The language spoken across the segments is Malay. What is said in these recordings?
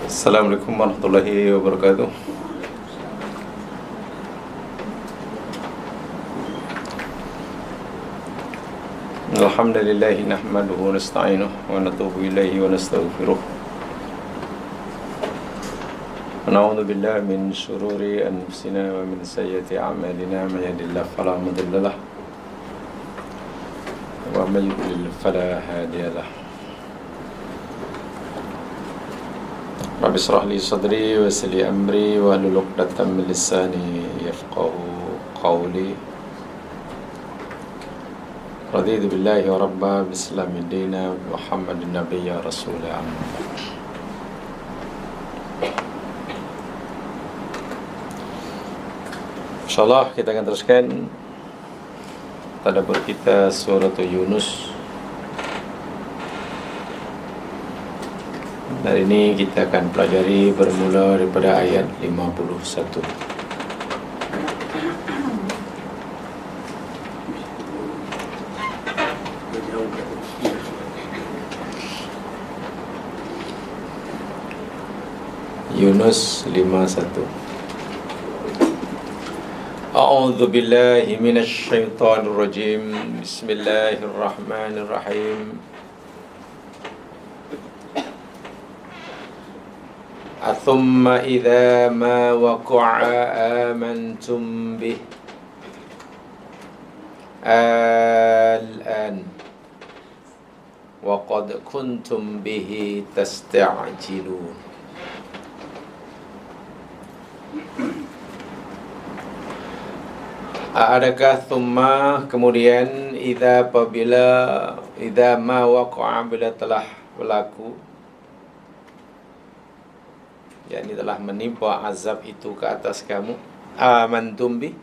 Assalamualaikum warahmatullahi wabarakatuh. Alhamdulillahi nahmaduhu wa nasta'inuhu wa natubu ilaihi wa nastaghfiruh. Wa na'udzu billahi min syururi anfusina wa min sayyiati a'malina. May yahdihillahu fala mudilla lahu wa may yudlil fala hadiya lahu. Rabbi shrah li sadri wa yassir li amri wa hlul 'uqdatam min lisani yafqahu qawli. Raditu billahi wa rabba bislami dina Muhammadin nabiyya rasulah. InsyaAllah kita akan teruskan tadabbur kita surah Yunus. Hari ini kita akan pelajari bermula daripada ayat 51. Yunus 51. A'udzu billahi minasy syaithanir rajim. Bismillahirrahmanirrahim. Thumma idza ma waqa'a amantum bih al-an wa qad kuntum bihi tasta'jilun. Adakah thumma kemudian idza ma waqa'a bila telah berlaku, yakni telah menimpa azab itu ke atas kamu, amantum bi,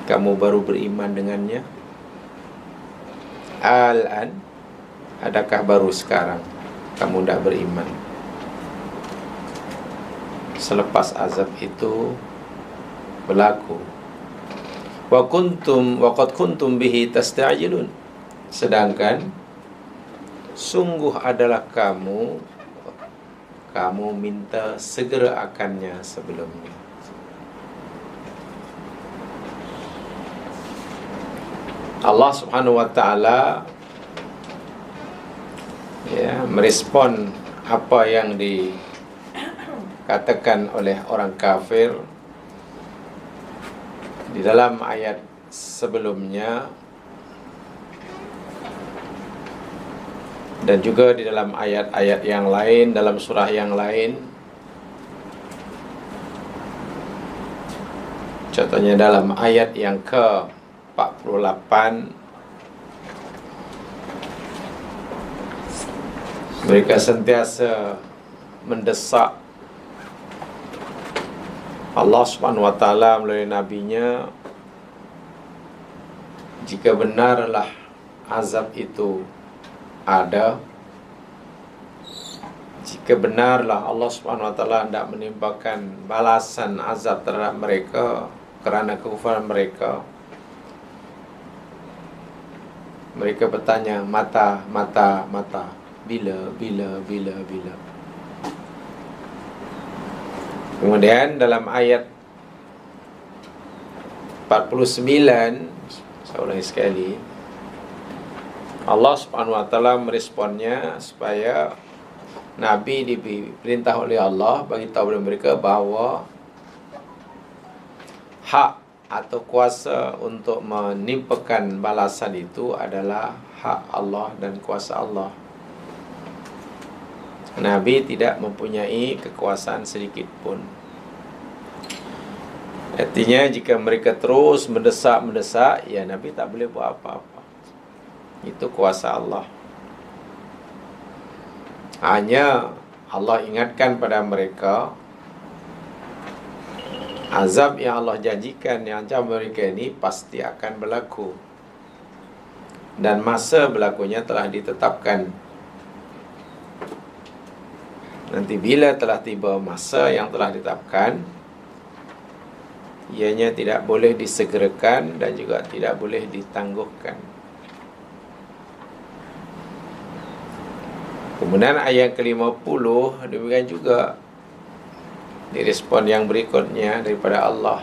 kamu baru beriman dengannya, al-an, adakah baru sekarang kamu tidak beriman, selepas azab itu berlaku. Wa qad kuntum bihi tasta'jilun, sedangkan sungguh adalah kamu minta segera akannya sebelumnya. Allah Subhanahu wa ta'ala merespon apa yang dikatakan oleh orang kafir di dalam ayat sebelumnya dan juga di dalam ayat-ayat yang lain, dalam surah yang lain. Contohnya dalam ayat yang ke-48, mereka sentiasa mendesak Allah Subhanahu wa ta'ala melalui nabinya, jika benarlah azab itu ada, jika benarlah Allah Subhanahu wa ta'ala hendak menimpakan balasan azab terhadap mereka kerana kekufuran mereka, mereka bertanya, mata, bila. Kemudian dalam ayat 49, saya ulangi sekali, Allah Subhanahu wa ta'ala meresponnya supaya Nabi diperintah oleh Allah bagi tahu kepada mereka bahawa hak atau kuasa untuk menimpakan balasan itu adalah hak Allah dan kuasa Allah. Nabi tidak mempunyai kekuasaan sedikit pun. Artinya jika mereka terus mendesak, ya Nabi tak boleh buat apa-apa. Itu kuasa Allah. Hanya Allah ingatkan pada mereka, azab yang Allah janjikan yang ancam mereka ini pasti akan berlaku, dan masa berlakunya telah ditetapkan. Nanti bila telah tiba masa yang telah ditetapkan, ianya tidak boleh disegerakan dan juga tidak boleh ditangguhkan. Kemudian ayat ke-50 demikian juga direspon yang berikutnya daripada Allah.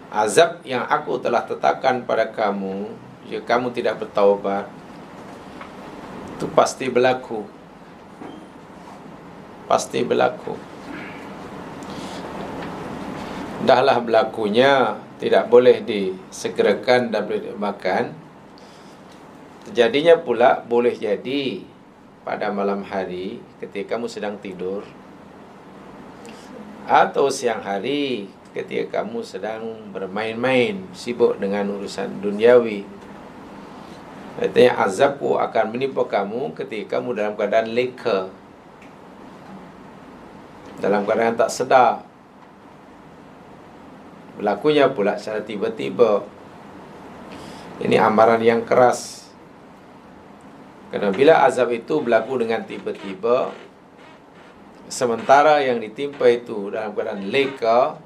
Azab yang aku telah tetapkan pada kamu jika kamu tidak bertaubat itu pasti berlaku. Pasti berlaku. Dahlah berlakunya, tidak boleh disegerakan dan boleh dimakan. Terjadinya pula boleh jadi pada malam hari ketika kamu sedang tidur, atau siang hari ketika kamu sedang bermain-main, sibuk dengan urusan duniawi. Artinya azabku akan menimpa kamu ketika kamu dalam keadaan leka, dalam keadaan tak sedar. Berlakunya pula secara tiba-tiba. Ini amaran yang keras. Kerana bila azab itu berlaku dengan tiba-tiba, sementara yang ditimpa itu dalam keadaan leka,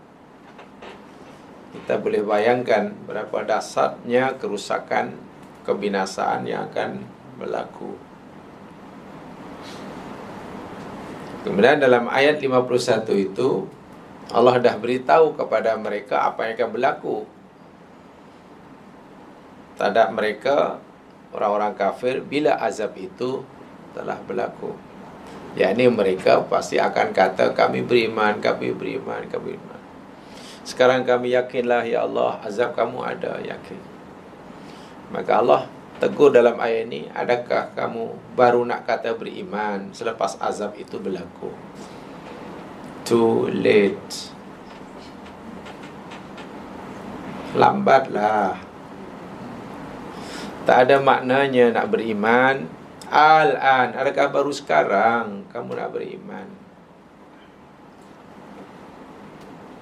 kita boleh bayangkan berapa dahsyatnya kerusakan, kebinasaan yang akan berlaku. Kemudian dalam ayat 51 itu Allah dah beritahu kepada mereka apa yang akan berlaku terhadap mereka, orang-orang kafir, bila azab itu telah berlaku. Yakni mereka pasti akan kata, kami beriman, kami beriman, kami beriman. Sekarang kami yakinlah ya Allah, azab kamu ada, yakin. Maka Allah tegur dalam ayat ini, adakah kamu baru nak kata beriman selepas azab itu berlaku? Too late. Lambatlah. Tak ada maknanya nak beriman al-an. Adakah baru sekarang kamu nak beriman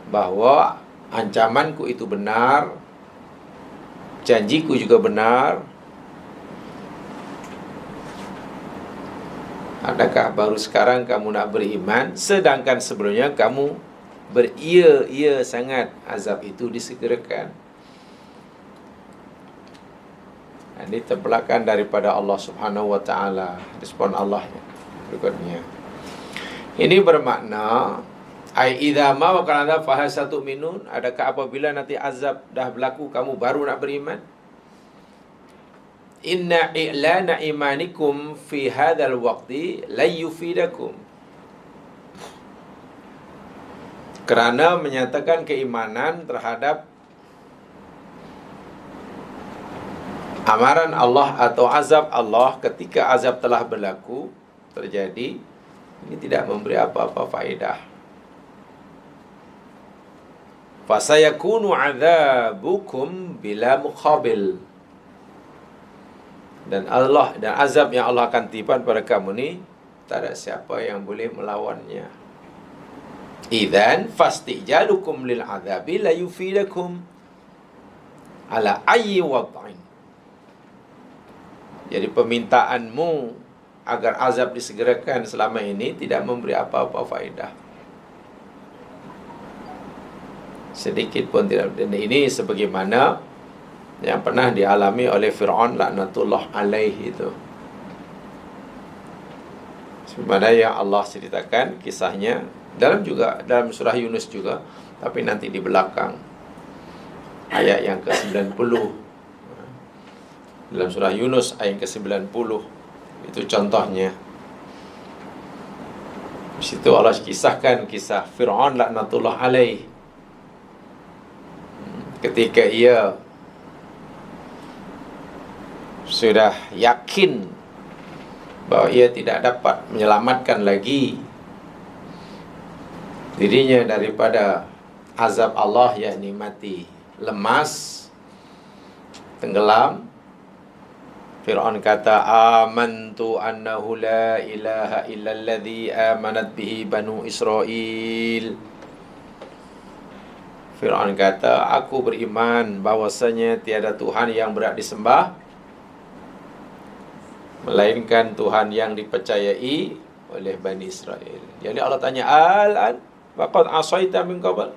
bahawa ancamanku itu benar, janjiku juga benar? Adakah baru sekarang kamu nak beriman, sedangkan sebelumnya kamu beria-ia sangat azab itu disegerakan? Ini terbelakang daripada Allah Subhanahu wa ta'ala. Respon Allah berikutnya. Ini bermakna idza ma wa kana fa hasatu minun, adakah apabila nanti azab dah berlaku kamu baru nak beriman? Inna i'lana imanikum fi hadzal waqti la yufidakum. Kerana menyatakan keimanan terhadap amaran Allah atau azab Allah ketika azab telah berlaku, terjadi, ini tidak memberi apa-apa faedah. Fasayakunu adzabukum bila muqabil. Dan Allah dan azab yang Allah akan tipan pada kamu ni, tak ada siapa yang boleh melawannya. Idzan fastijalukum lil azabi la yufidakum ala ayyi wad'in. Jadi permintaanmu agar azab disegerakan selama ini tidak memberi apa-apa faedah, sedikit pun tidak. Dan ini sebagaimana yang pernah dialami oleh Fir'aun laknatullah alaihi itu. Sebagaimana yang Allah ceritakan kisahnya dalam surah Yunus juga, tapi nanti di belakang ayat yang ke-90. Dalam surah Yunus ayat ke-90 itu contohnya. Di situ Allah kisahkan kisah Fir'aun laknatullah alaihi ketika ia sudah yakin bahawa ia tidak dapat menyelamatkan lagi dirinya daripada azab Allah, yakni mati, lemas, tenggelam. Fir'aun kata, amantu annahu la ilaha illalladzi amanat bihi banu Israel. Fir'aun kata, aku beriman bahawasanya tiada Tuhan yang berhak disembah melainkan Tuhan yang dipercayai oleh Bani Israel. Jadi Allah tanya, al-an faqad asaita min qabl.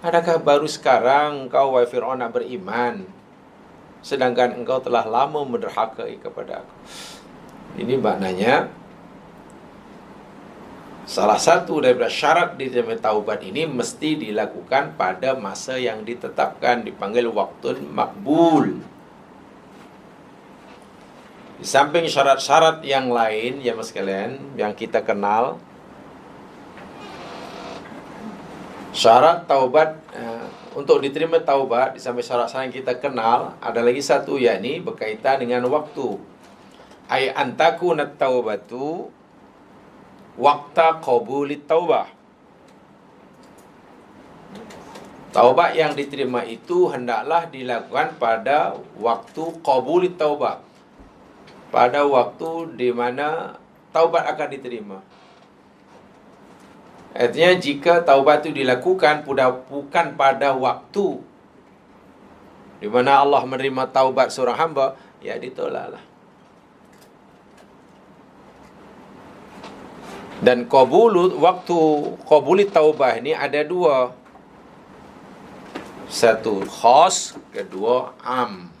Adakah baru sekarang kau wahai Fir'aun nak beriman sedangkan engkau telah lama menderhakai kepada aku. Ini maknanya salah satu daripada syarat diterima taubat ini mesti dilakukan pada masa yang ditetapkan, dipanggil waktu makbul. Di samping syarat-syarat yang lain, ya mas sekalian, yang kita kenal, syarat taubat, untuk diterima taubat, di samping syarat-syarat yang kita kenal, ada lagi satu, yakni berkaitan dengan waktu. Ay antakunat taubatu waqta qabulit taubah. Taubat yang diterima itu hendaklah dilakukan pada waktu qabulit taubah, pada waktu di mana taubat akan diterima. Artinya jika taubat itu dilakukan bukan pada waktu di mana Allah menerima taubat seorang hamba, ya ditolaklah. Dan waktu qabulit taubah ini ada dua. Satu khas, kedua am.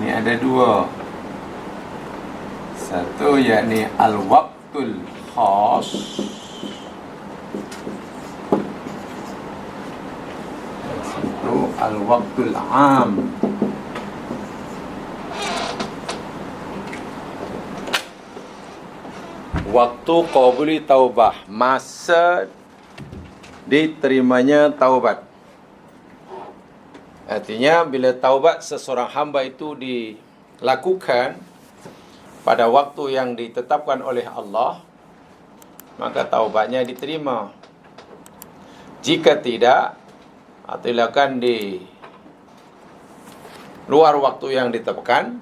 Ini ada dua. Satu yakni al-waqtul khas, satu al-waqtul am. Waktu qabuli taubah, masa diterimanya taubat. Artinya bila taubat seseorang hamba itu dilakukan pada waktu yang ditetapkan oleh Allah, maka taubatnya diterima. Jika tidak, atau dilakukan di luar waktu yang ditetapkan,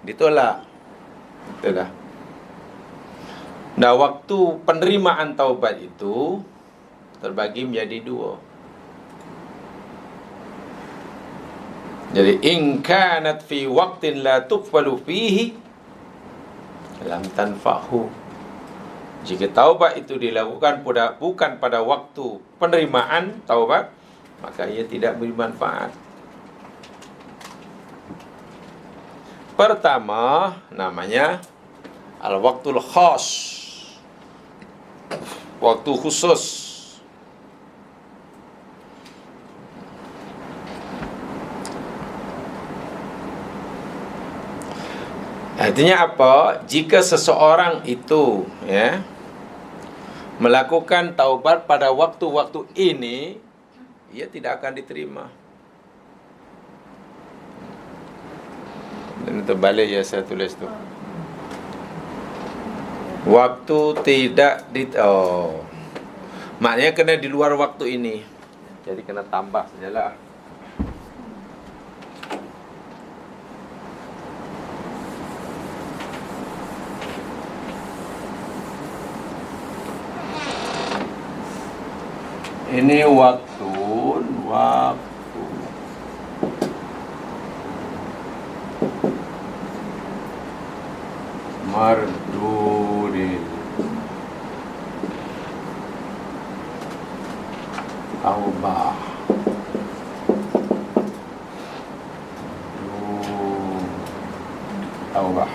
ditolak. Itulah. Nah, waktu penerimaan taubat itu terbagi menjadi dua. Jadi in kanat fi waqtin la tuqbalu fihi lam tanfa'hu. Jika taubat itu dilakukan bukan pada waktu penerimaan taubat, maka ia tidak beri manfaat. Pertama namanya al-waqtul khas, waktu khusus. Artinya apa? Jika seseorang itu melakukan taubat pada waktu-waktu ini, ia tidak akan diterima. Dan terbalik ya saya tulis tu. Waktu tidak maknanya kena di luar waktu ini. Jadi kena tambah sajalah. Ini waktu mardudil taubah. Taubah.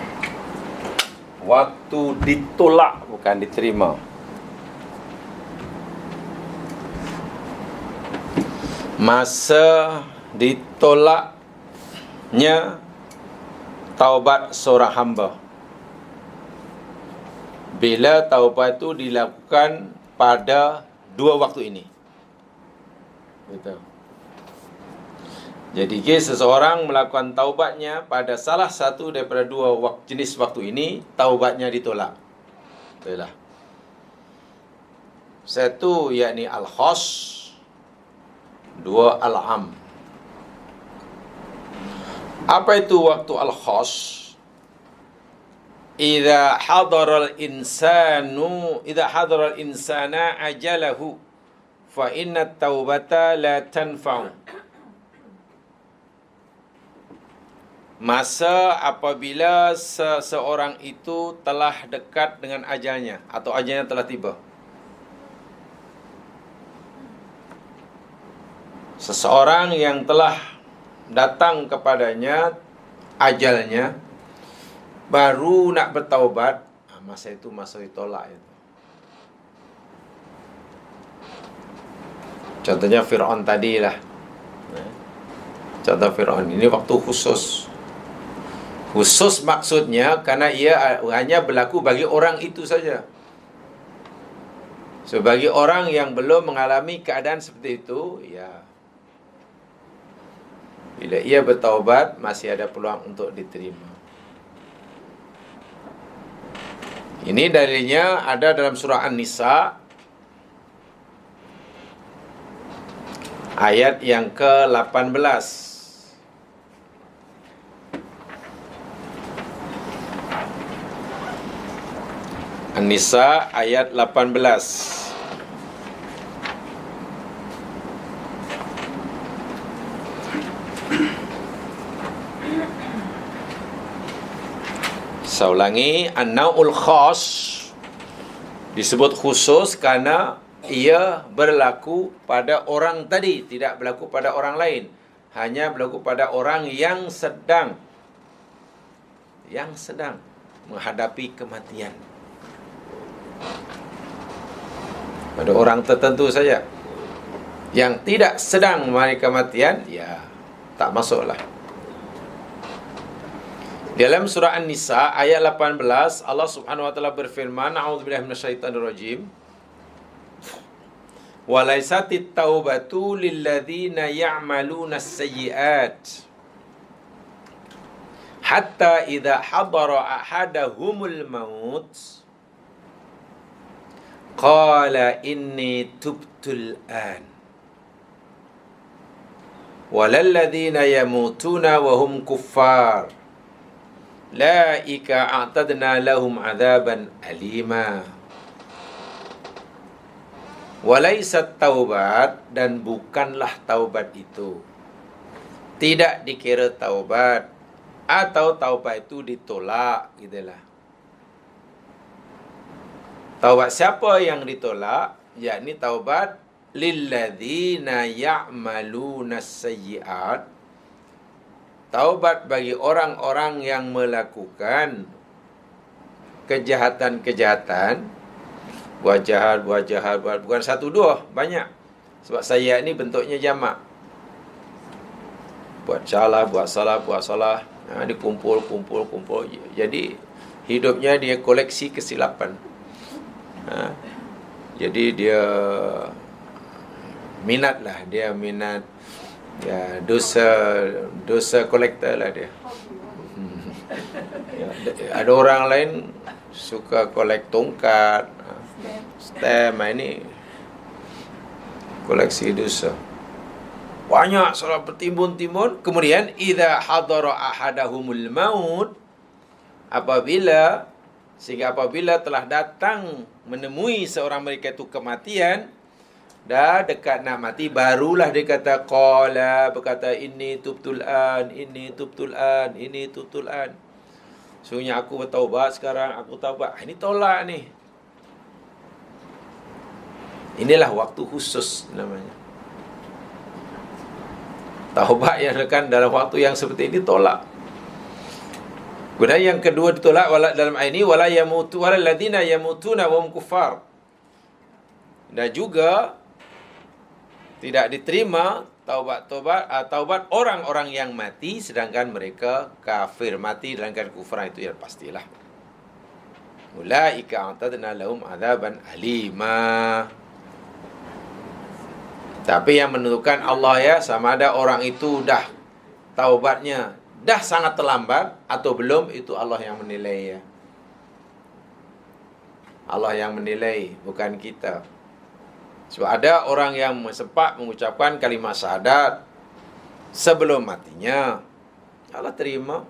Waktu ditolak, bukan diterima. Masa ditolaknya taubat seorang hamba, bila taubat itu dilakukan pada dua waktu ini. Betul. Jadi seseorang melakukan taubatnya pada salah satu daripada dua jenis waktu ini, taubatnya ditolak. Itulah. Satu yakni al-khas, dua al-am. Apa itu waktu al-khas? idza hadaral insana ajalahu fa inna taubata la tanfa'u. Masa apabila seseorang itu telah dekat dengan ajalnya atau ajalnya telah tiba. Seseorang yang telah datang kepadanya ajalnya baru nak bertaubat, masa itu masa ditolak itu. Contohnya Fir'aun tadilah. Contoh Fir'aun ini waktu khusus. Khusus maksudnya karena ia hanya berlaku bagi orang itu saja. So, bagi orang yang belum mengalami keadaan seperti itu, ya, bila ia bertaubat masih ada peluang untuk diterima. Ini dalilnya ada dalam surah An-Nisa ayat yang ke-18. An-Nisa ayat 18. Saya ulangi, an-nau'ul khas disebut khusus karena ia berlaku pada orang tadi, tidak berlaku pada orang lain. Hanya berlaku pada orang yang sedang menghadapi kematian. Pada orang tertentu saja. Yang tidak sedang menghadapi kematian, ya tak masuklah. Dalam surah An-Nisa ayat 18, Allah Subhanahu wa taala berfirman, a'udzubillahi minasyaitonir rajim. Wa laisatit taubatu lilladzina ya'maluna as-sayyi'at hatta idza hadara ahadahumul maut qala inni tubtul an walalladzina yamutuna wa hum kuffar laika a'tadna lahum adzaban alima. Walaisat taubat, dan bukanlah taubat itu, tidak dikira taubat, atau taubat itu ditolak, gitulah. Taubat siapa yang ditolak? Yakni taubat lilladzina ya'maluna sayyi'at, taubat bagi orang-orang yang melakukan kejahatan-kejahatan, buat jahat, bukan satu dua, banyak. Sebab sayyi'at ni bentuknya jamak. Buat salah, dikumpul. Jadi hidupnya dia koleksi kesilapan. Jadi dia minat ya, dosa kolektor lah dia. Ada orang lain suka kolek tongkat, stem, ini koleksi dosa. Banyak salah bertimbun-timbun. Kemudian idza hadara ahadahumul maut, apabila telah datang menemui seorang mereka itu kematian, dah dekat nak mati, barulah dia kata berkata inni tubtul an. Sungguhnya aku bertaubat sekarang, aku taubat. Ini tolak ni. Inilah waktu khusus namanya. Taubat yang dilakukan dalam waktu yang seperti ini tolak. Kemudian yang kedua ditolak dalam ayat ini, wala ladina yamutuna wa hum kuffar. Dan juga tidak diterima taubat orang-orang yang mati sedangkan mereka kafir, mati dalam keadaan kufur, itu ya pastilah. Ulaika a'tadna lahum adzaban alima. Tapi yang menentukan Allah ya, sama ada orang itu dah taubatnya dah sangat terlambat atau belum, itu Allah yang menilai ya. Allah yang menilai, bukan kita. Sebab ada orang yang sempat mengucapkan kalimat syahadat sebelum matinya, Allah terima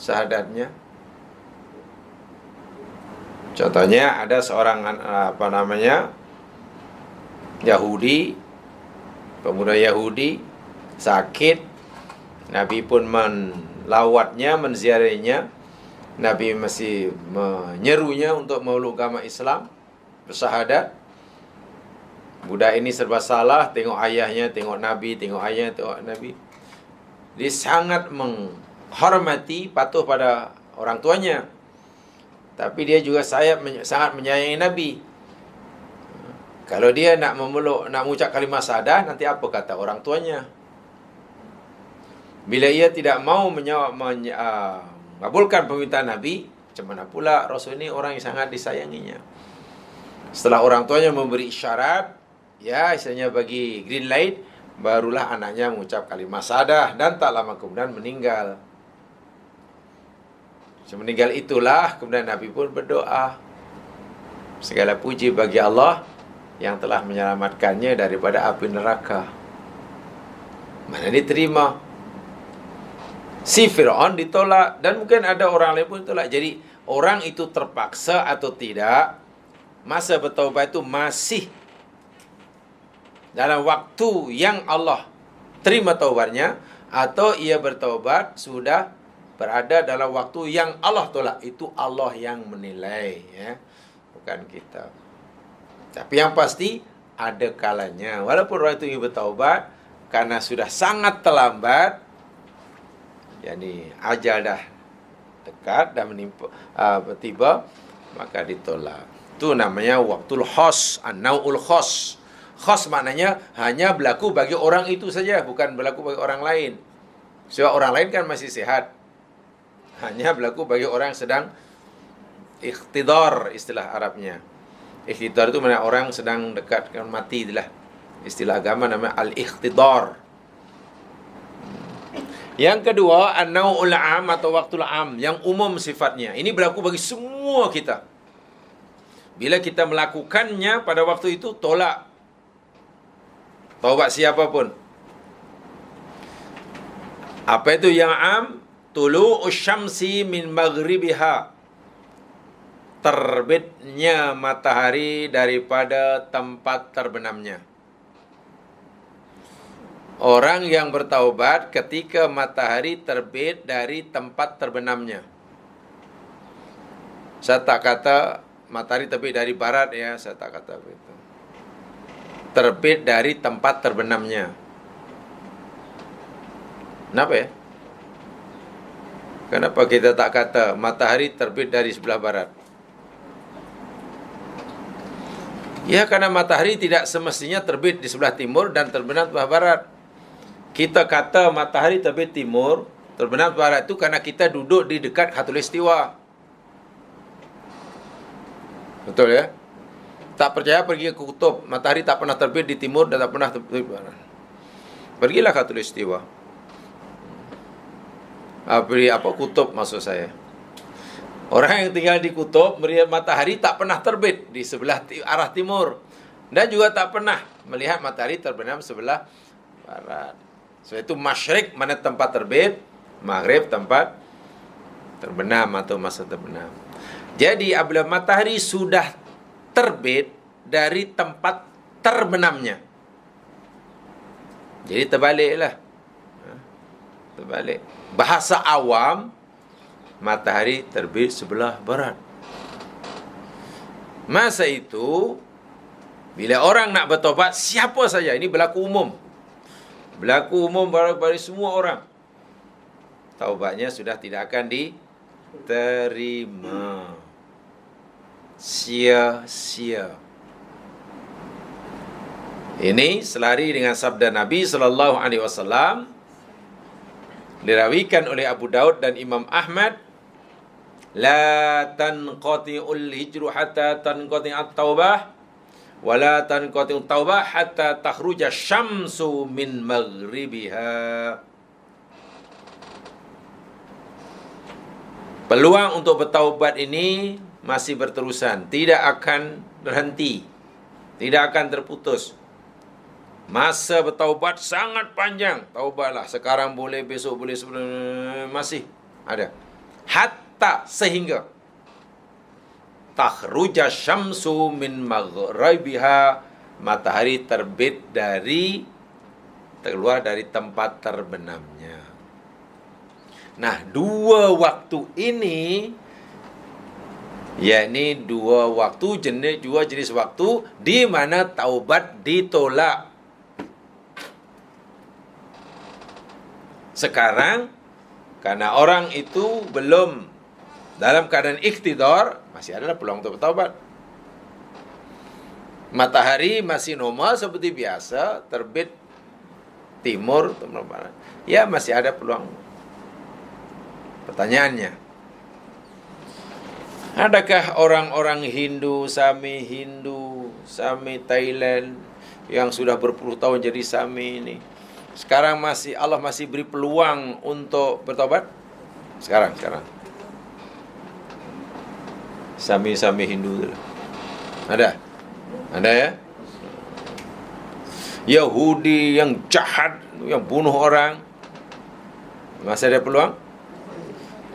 syahadatnya. Contohnya ada seorang Yahudi, pemuda Yahudi sakit, Nabi pun melawatnya, menziarahinya. Nabi masih menyerunya untuk memeluk agama Islam, bersyahadat. Budak ini serba salah, tengok ayahnya, tengok Nabi, tengok ayahnya, tengok Nabi. Dia sangat menghormati, patuh pada orang tuanya. Tapi dia juga sangat menyayangi Nabi. Kalau dia nak mengucap kalimah syahadah, nanti apa kata orang tuanya? Bila ia tidak mau mengabulkan permintaan Nabi, macam mana pula Rasul ini orang yang sangat disayanginya. Setelah orang tuanya memberi isyarat, ya istilahnya bagi green light, barulah anaknya mengucap kalimah syahadah dan tak lama kemudian meninggal. Semeninggal itulah kemudian Nabi pun berdoa, segala puji bagi Allah yang telah menyelamatkannya daripada api neraka. Mana diterima? Si Fir'aun ditolak, dan mungkin ada orang lain pun ditolak. Jadi orang itu terpaksa atau tidak, masa bertaubat itu masih dalam waktu yang Allah terima taubatnya, atau ia bertaubat sudah berada dalam waktu yang Allah tolak. Itu Allah yang menilai, ya, bukan kita. Tapi yang pasti ada kalanya, walaupun orang itu ingin bertaubat, karena sudah sangat terlambat, yakni ajal dah dekat dan tiba, maka ditolak. Itu namanya waktul khos, an-nau'ul khos. Khos maknanya hanya berlaku bagi orang itu saja, bukan berlaku bagi orang lain. Sebab orang lain kan masih sehat. Hanya berlaku bagi orang yang sedang ikhtidar, istilah Arabnya. Ikhtidar itu maknanya orang sedang dekat dengan mati, itulah istilah agama namanya al-ikhtidar. Yang kedua, an-nau'ul am atau waktul am, yang umum sifatnya. Ini berlaku bagi semua kita. Bila kita melakukannya pada waktu itu, tolak taubat siapapun. Apa itu yang am? Tulu'us syamsi min maghribiha, terbitnya matahari daripada tempat terbenamnya. Orang yang bertaubat ketika matahari terbit dari tempat terbenamnya. Saya tak kata matahari terbit dari barat, ya, saya tak kata begitu. Terbit dari tempat terbenamnya. Kenapa ya? Kenapa kita tak kata matahari terbit dari sebelah barat? Ya, karena matahari tidak semestinya terbit di sebelah timur dan terbenam sebelah barat. Kita kata matahari terbit timur, terbenam barat itu karena kita duduk di dekat khatulistiwa. Betul ya? Tak percaya pergi ke kutub, matahari tak pernah terbit di timur dan tak pernah terbit di barat. Pergilah khatulistiwa. Kutub maksud saya. Orang yang tinggal di kutub melihat matahari tak pernah terbit di sebelah arah timur, dan juga tak pernah melihat matahari terbenam sebelah barat. So itu masyrik mana tempat terbit, maghrib tempat terbenam atau masa terbenam. Jadi apabila matahari sudah terbit dari tempat terbenamnya, jadi terbaliklah. Terbalik. Bahasa awam, matahari terbit sebelah barat. Masa itu, bila orang nak bertobat, siapa saja, ini berlaku umum. Berlaku umum bagi semua orang. Taubatnya sudah tidak akan diterima. Sia-sia. Ini selari dengan sabda Nabi sallallahu alaihi wasallam, dirawikan oleh Abu Daud dan Imam Ahmad, la tanqati'ul hijru hatta tanqati'at taubah wa la tanqati'ut taubah hatta takhruja syamsu min maghribiha. Peluang untuk bertaubat ini masih berterusan, tidak akan berhenti, tidak akan terputus. Masa bertaubat sangat panjang. Taubatlah, sekarang boleh, besok boleh, masih ada. Hatta, sehingga takhruja syamsu min maghribiha, matahari terbit keluar dari tempat terbenamnya. Nah, dua waktu ini, yakni dua jenis waktu di mana taubat ditolak. Sekarang karena orang itu belum dalam keadaan iktidar, masih ada peluang untuk bertaubat. Matahari masih normal seperti biasa, terbit timur, ya masih ada peluang. Pertanyaannya, adakah orang-orang Hindu, Sami Thailand yang sudah berpuluh tahun jadi Sami ini, sekarang Allah masih beri peluang untuk bertobat? Sekarang. Sami Hindu ada ya. Yahudi yang jahat, yang bunuh orang, masih ada peluang?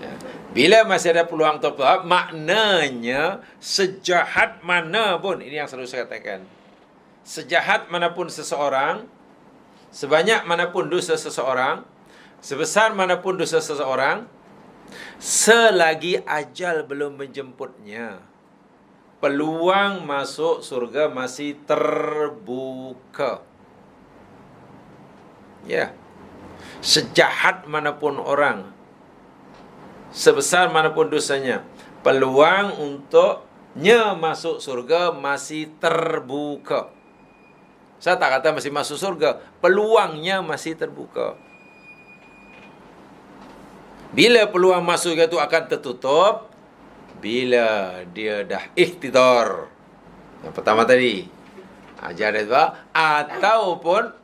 Ya. Bila masih ada peluang untuk bertobat, maknanya sejahat mana pun, ini yang selalu saya katakan, sejahat manapun seseorang, sebanyak manapun dosa seseorang, sebesar manapun dosa seseorang, selagi ajal belum menjemputnya, peluang masuk surga masih terbuka. Ya. Sejahat manapun orang, sebesar manapun dosanya, peluang untuknya masuk surga masih terbuka. Saya tak kata masih masuk surga, peluangnya masih terbuka. Bila peluang masuk itu akan tertutup? Bila dia dah iktidar. Yang pertama tadi, ajar dia, ataupun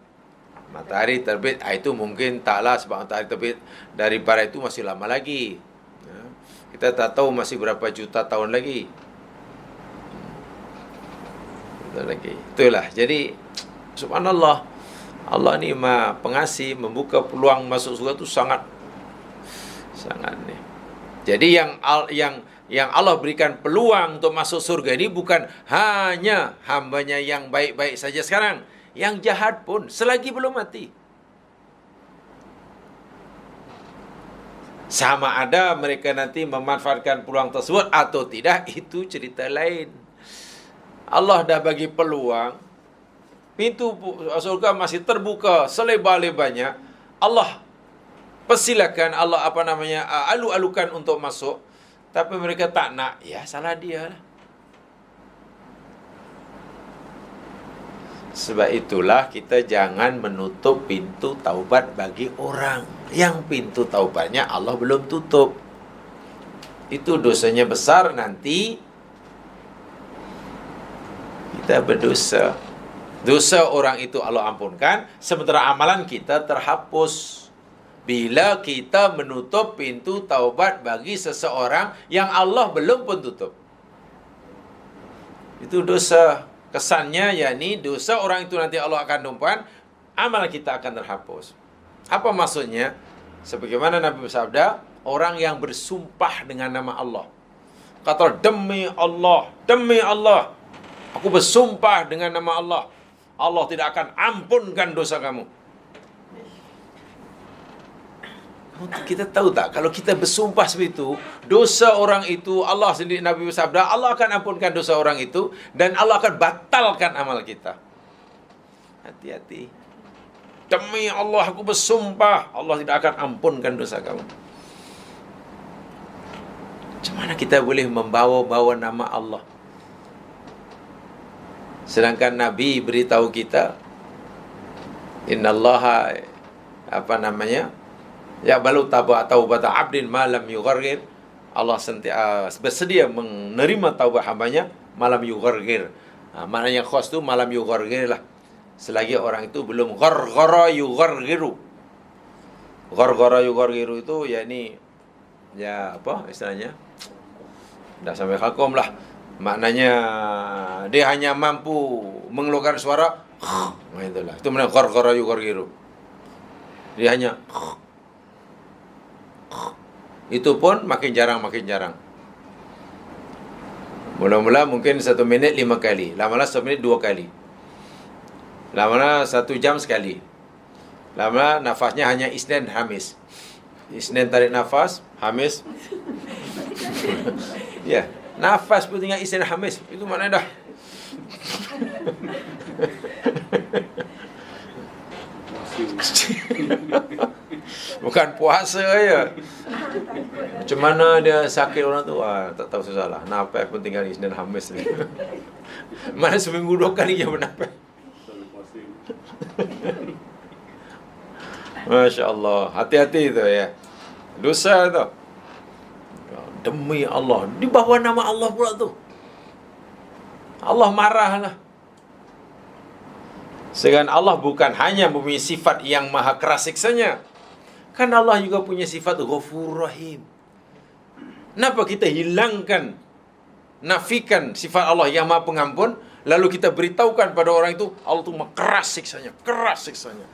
matahari terbit. Itu mungkin taklah, sebab matahari terbit dari barat itu masih lama lagi. Kita tak tahu masih berapa juta tahun lagi. Itulah. Jadi subhanallah, Allah ni Maha Pengasih, membuka peluang masuk surga itu sangat nih. Jadi yang Allah berikan peluang untuk masuk surga ini bukan hanya hambanya yang baik-baik saja sekarang, yang jahat pun selagi belum mati. Sama ada mereka nanti memanfaatkan peluang tersebut atau tidak, itu cerita lain. Allah dah bagi peluang, pintu surga masih terbuka selebar-lebarnya. Allah persilakan, Allah alu-alukan untuk masuk, tapi mereka tak nak, ya salah dia lah. Sebab itulah kita jangan menutup pintu taubat bagi orang yang pintu taubatnya Allah belum tutup. Itu dosanya besar, nanti kita berdosa. Dosa orang itu Allah ampunkan, sementara amalan kita terhapus. Bila kita menutup pintu taubat bagi seseorang yang Allah belum pun tutup, itu dosa. Kesannya yakni dosa orang itu nanti Allah akan tumpukan, amal kita akan terhapus. Apa maksudnya? Sebagaimana Nabi bersabda, orang yang bersumpah dengan nama Allah, kata demi Allah, aku bersumpah dengan nama Allah, Allah tidak akan ampunkan dosa kamu. Kita tahu tak, kalau kita bersumpah seperti itu, dosa orang itu, Allah sendiri, Nabi bersabda, Allah akan ampunkan dosa orang itu, dan Allah akan batalkan amal kita. Hati-hati. Demi Allah aku bersumpah, Allah tidak akan ampunkan dosa kamu. Macam mana kita boleh membawa-bawa nama Allah? Sedangkan Nabi beritahu kita, innallaha ya balu taubata abdin malam yughargir. Allah bersedia menerima taubat hambanya malam yughargir. Maknanya khas tu malam yughargir lah, selagi orang itu belum gharghara yughargiru. Gharghara yughargiru itu yakni, ya apa istilahnya, dah sampai hakum lah. Maknanya dia hanya mampu mengeluarkan suara itulah, itu makna gharghara yughargiru. Dia hanya itu pun makin jarang. Mula-mula mungkin 1 minit 5 kali, lama-lama 1 minit 2 kali, lama-lama 1 jam sekali, lama-lama nafasnya hanya Isnin Hamis. Isnin tarik nafas, Hamis ya, nafas pun tinggal Isnin Hamis. Itu mana dah. Bukan puasa ya. Macam mana dia sakit orang tu? Tak tahu salah. Nafas pun tinggal Isnin Hamis ni. Mana seminggu 2 kali je bernafas. Masya Allah. Hati-hati tu ya. Dosa tu. Demi Allah. Di bawah nama Allah pula tu. Allah marahlah. Sedangkan Allah bukan hanya mempunyai sifat yang maha keras siksanya. Kan Allah juga punya sifat Ghafur Rahim. Kenapa kita hilangkan, nafikan sifat Allah yang maha pengampun, lalu kita beritahukan pada orang itu, Allah itu keras siksanya, keras siksanya.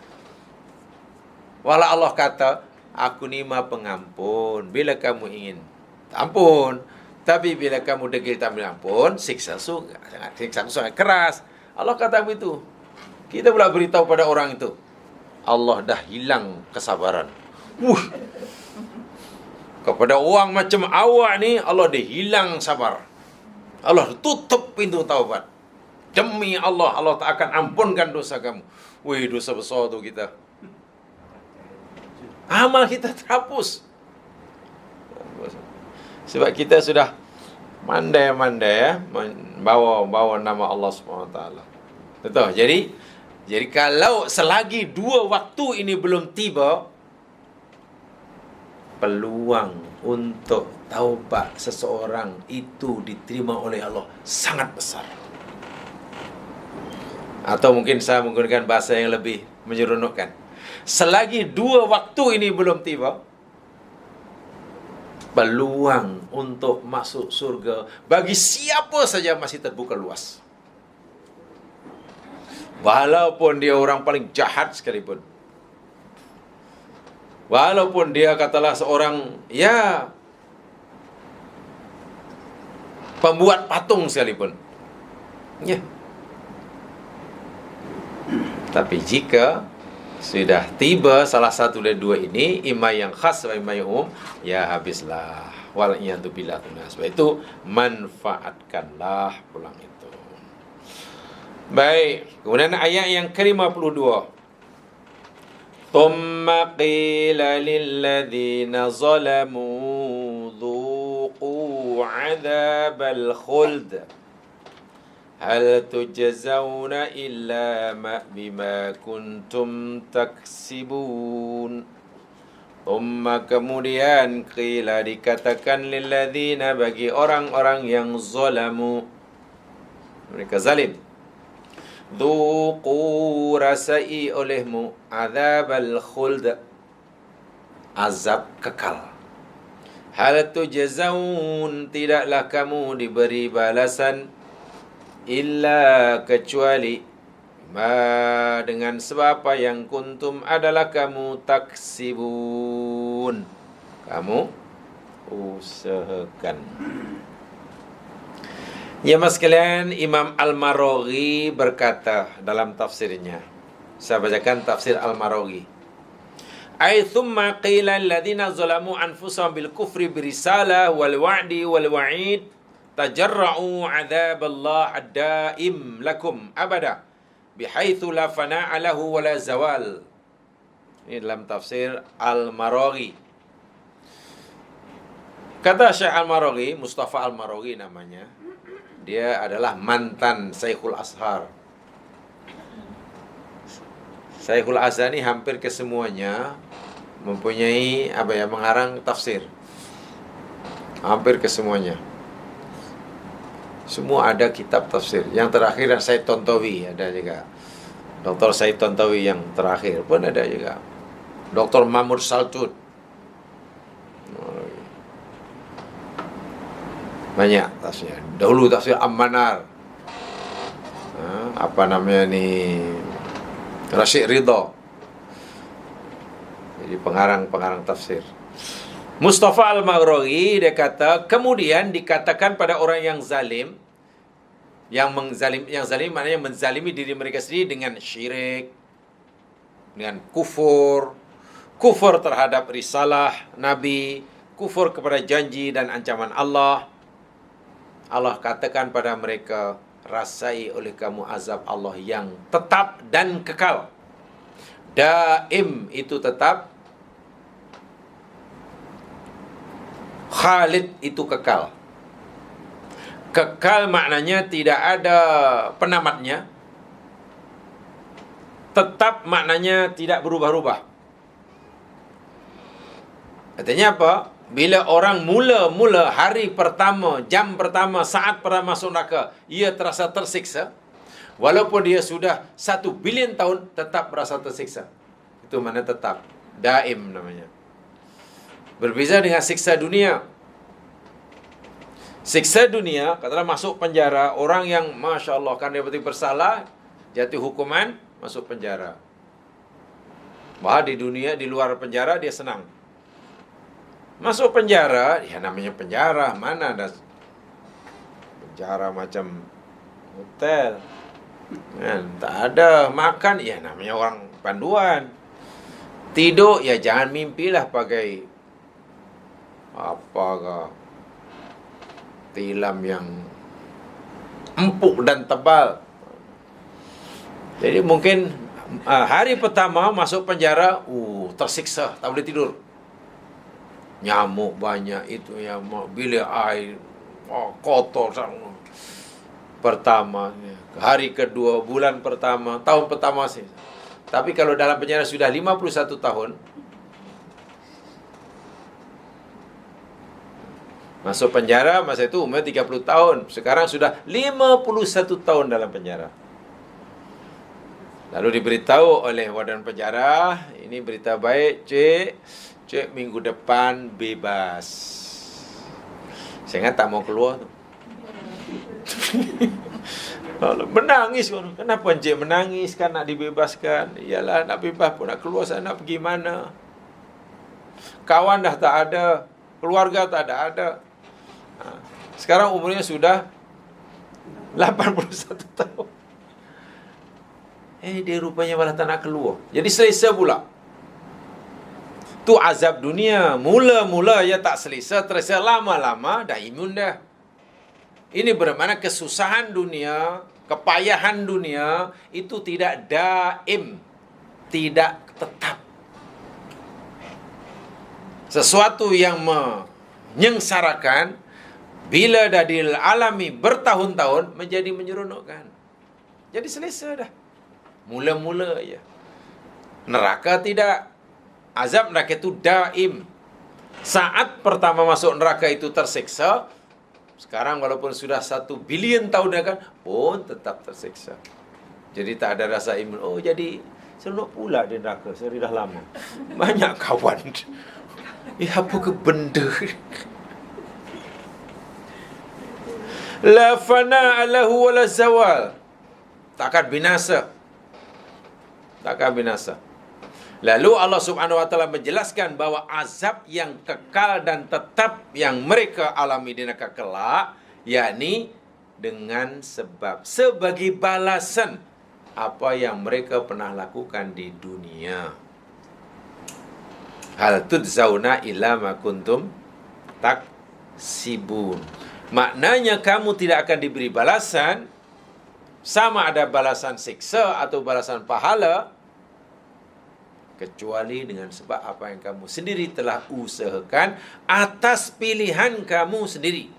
Walau Allah kata, aku ni maha pengampun, bila kamu ingin ampun. Tapi bila kamu degil tak minta ampun, siksa sangat keras. Allah kata begitu. Kita pula beritahu pada orang itu, Allah dah hilang kesabaran. Kepada orang macam awak ni, Allah dah hilang sabar. Allah tutup pintu taubat. Demi Allah, Allah tak akan ampunkan dosa kamu. Wih, dosa besar tu kita. Amal kita terhapus. Sebab kita sudah mandai-mandai ya, bawa nama Allah SWT. Betul. Jadi kalau selagi 2 waktu ini belum tiba, peluang untuk taubat seseorang itu diterima oleh Allah sangat besar. Atau mungkin saya menggunakan bahasa yang lebih menyeronokkan. Selagi 2 waktu ini belum tiba, peluang untuk masuk surga bagi siapa saja masih terbuka luas. Walaupun dia orang paling jahat sekalipun. Walaupun dia katalah seorang pembuat patung sekalipun. Ya. Tapi jika sudah tiba salah satu dari 2 ini, imam yang khas atau imam yang umum, ya habislah. Wal'iyadzubillah. Sebab itu manfaatkanlah pulang itu. Baik, kemudian ayat yang ke-52. Thumma qila lilladzina zalamu dhuqu 'adzabal khuld hal tujzauna illa bima kuntum taksibun. Kemudian qila dikatakan lilladzina bagi orang-orang yang zalamu, mereka zalim, dhuqu rasai olehmu adzabal khuld, azab kekal. Hal tujzaun tidaklah kamu diberi balasan illa kecuali ma dengan sebab apa yang kuntum adalah kamu taksibun, kamu usahakan. Ya mas sekalian, Imam Al-Maraghi berkata dalam tafsirnya. Saya bacakan tafsir Al-Maraghi. Ay thumma qila alladhina zalamu anfusahum bil kufri birisalah wal wa'di wal wa'id tajarra'u 'adzaballah ad-daim lakum abada bihaitsu la fana'a lahu wa la zawal. Ini dalam tafsir Al-Maraghi. Kata Syekh Al-Maraghi, Mustafa Al-Maraghi namanya. Dia adalah mantan Syekhul Azhar. Syekhul Azhar ni hampir kesemuanya mempunyai mengarang tafsir. Hampir kesemuanya. Semua ada kitab tafsir. Yang terakhir Said Tontowi ada juga. Dr. Said Tontowi yang terakhir pun ada juga. Dr. Mahmud Saltud. Banyak tafsir. Dahulu tafsir Am-Manar. Rasyid Ridha. Jadi pengarang tafsir. Mustafa Al-Maghrawi dia kata, kemudian dikatakan pada orang yang zalim, yang zalim maknanya menzalimi diri mereka sendiri dengan syirik, dengan kufur terhadap risalah Nabi, kufur kepada janji dan ancaman Allah. Allah katakan pada mereka, rasai oleh kamu azab Allah yang tetap dan kekal. Daim itu tetap, Khalid itu kekal. Kekal maknanya tidak ada penamatnya. Tetap maknanya tidak berubah-ubah. Artinya apa? Bila orang mula-mula hari pertama, jam pertama, saat pertama masuk neraka, ia terasa tersiksa. Walaupun dia sudah 1 bilion tahun, tetap merasa tersiksa. Itu mana tetap. Daim namanya. Berbeza dengan siksa dunia. Siksa dunia, katakanlah masuk penjara, orang yang Masya Allah kan dia betul bersalah, jatuh hukuman, masuk penjara. Bahkan di dunia, di luar penjara, dia senang. Masuk penjara, ya namanya penjara, mana ada penjara macam hotel. Tak ada makan, ya namanya orang panduan. Tidur, ya jangan mimpilah pakai apakah tilam yang empuk dan tebal. Jadi mungkin hari pertama masuk penjara, tersiksa, tak boleh tidur. Nyamuk banyak, itu nyamuk, bilik air, kotor. Pertama, hari kedua, bulan pertama, tahun pertama sih. Tapi kalau dalam penjara sudah 51 tahun, masuk penjara masa itu umur 30 tahun. Sekarang sudah 51 tahun dalam penjara. Lalu diberitahu oleh warden penjara, ini berita baik, cik minggu depan bebas. Saya ingat tak mau keluar tu. Menangis. Kenapa cik menangis? Kan nak dibebaskan. Iyalah nak bebas pun nak keluar sana, pergi mana? Kawan dah tak ada, keluarga tak ada. Sekarang umurnya sudah 81 tahun. Dia rupanya malah tak nak keluar. Jadi selesa pula. Tu azab dunia. Mula-mula ia tak selesa, terasa lama-lama dah imun dah. Ini bermakna kesusahan dunia, kepayahan dunia itu tidak daim, tidak tetap. Sesuatu yang menyengsarakan bila dah dialami bertahun-tahun menjadi menyeronokkan. Jadi selesa dah. Mula-mula ya. Neraka tidak. Azab neraka itu daim. Saat pertama masuk neraka itu tersiksa. Sekarang walaupun sudah 1 bilion tahun kan pun tetap tersiksa. Jadi tak ada rasa imun. Jadi seronok pula di neraka. Saya dah lama. Banyak kawan. Apa ke benda? La fana lahu wala zawal. Takkan binasa. Lalu Allah Subhanahu wa taala menjelaskan bahawa azab yang kekal dan tetap yang mereka alami di neraka kelak, yakni dengan sebab sebagai balasan apa yang mereka pernah lakukan di dunia. Hal tudzauna illa ma kuntum taksibun. Maknanya kamu tidak akan diberi balasan, sama ada balasan siksa atau balasan pahala, kecuali dengan sebab apa yang kamu sendiri telah usahakan atas pilihan kamu sendiri.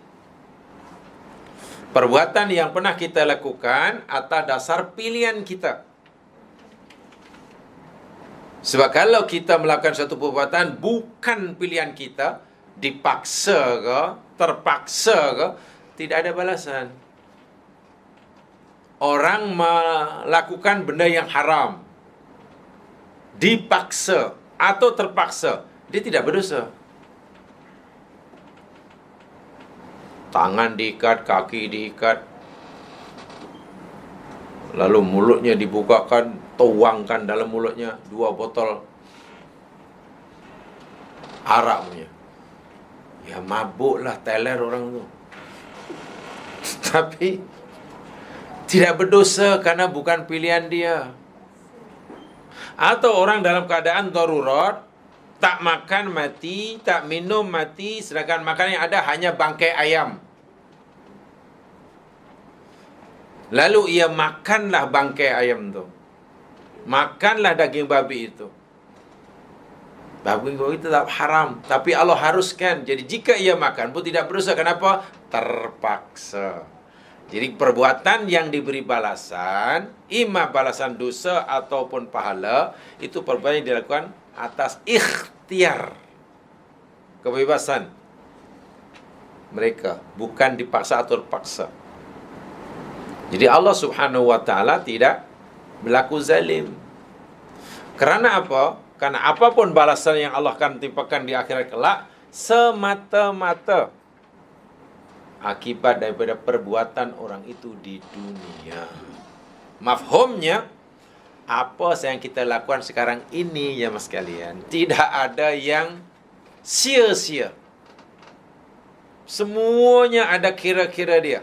Perbuatan yang pernah kita lakukan atas dasar pilihan kita. Sebab kalau kita melakukan satu perbuatan bukan pilihan kita, dipaksa ke, terpaksa ke, tidak ada balasan. Orang melakukan benda yang haram, dipaksa atau terpaksa, dia tidak berdosa. Tangan diikat, kaki diikat, lalu mulutnya dibukakan, tuangkan dalam mulutnya 2 botol arak punya. Ya mabuklah, teler orang tu. Tapi tidak berdosa karena bukan pilihan dia. Atau orang dalam keadaan darurat, tak makan mati, tak minum mati, sedangkan makanan yang ada hanya bangkai ayam. Lalu ia makanlah bangkai ayam tu. Makanlah daging babi itu. Babi itu tetap haram, tapi Allah haruskan. Jadi jika ia makan pun tidak berdosa. Kenapa? Terpaksa. Jadi perbuatan yang diberi balasan, ima balasan dosa ataupun pahala, itu perbuatan yang dilakukan atas ikhtiar, kebebasan mereka, bukan dipaksa atau terpaksa. Jadi Allah Subhanahu wa taala tidak berlaku zalim. Kerana apa? Karena apapun balasan yang Allah akan timpakan di akhirat kelak, semata-mata akibat daripada perbuatan orang itu di dunia. Mafhumnya, apa yang kita lakukan sekarang ini, ya mas sekalian, tidak ada yang sia-sia. Semuanya ada kira-kira dia.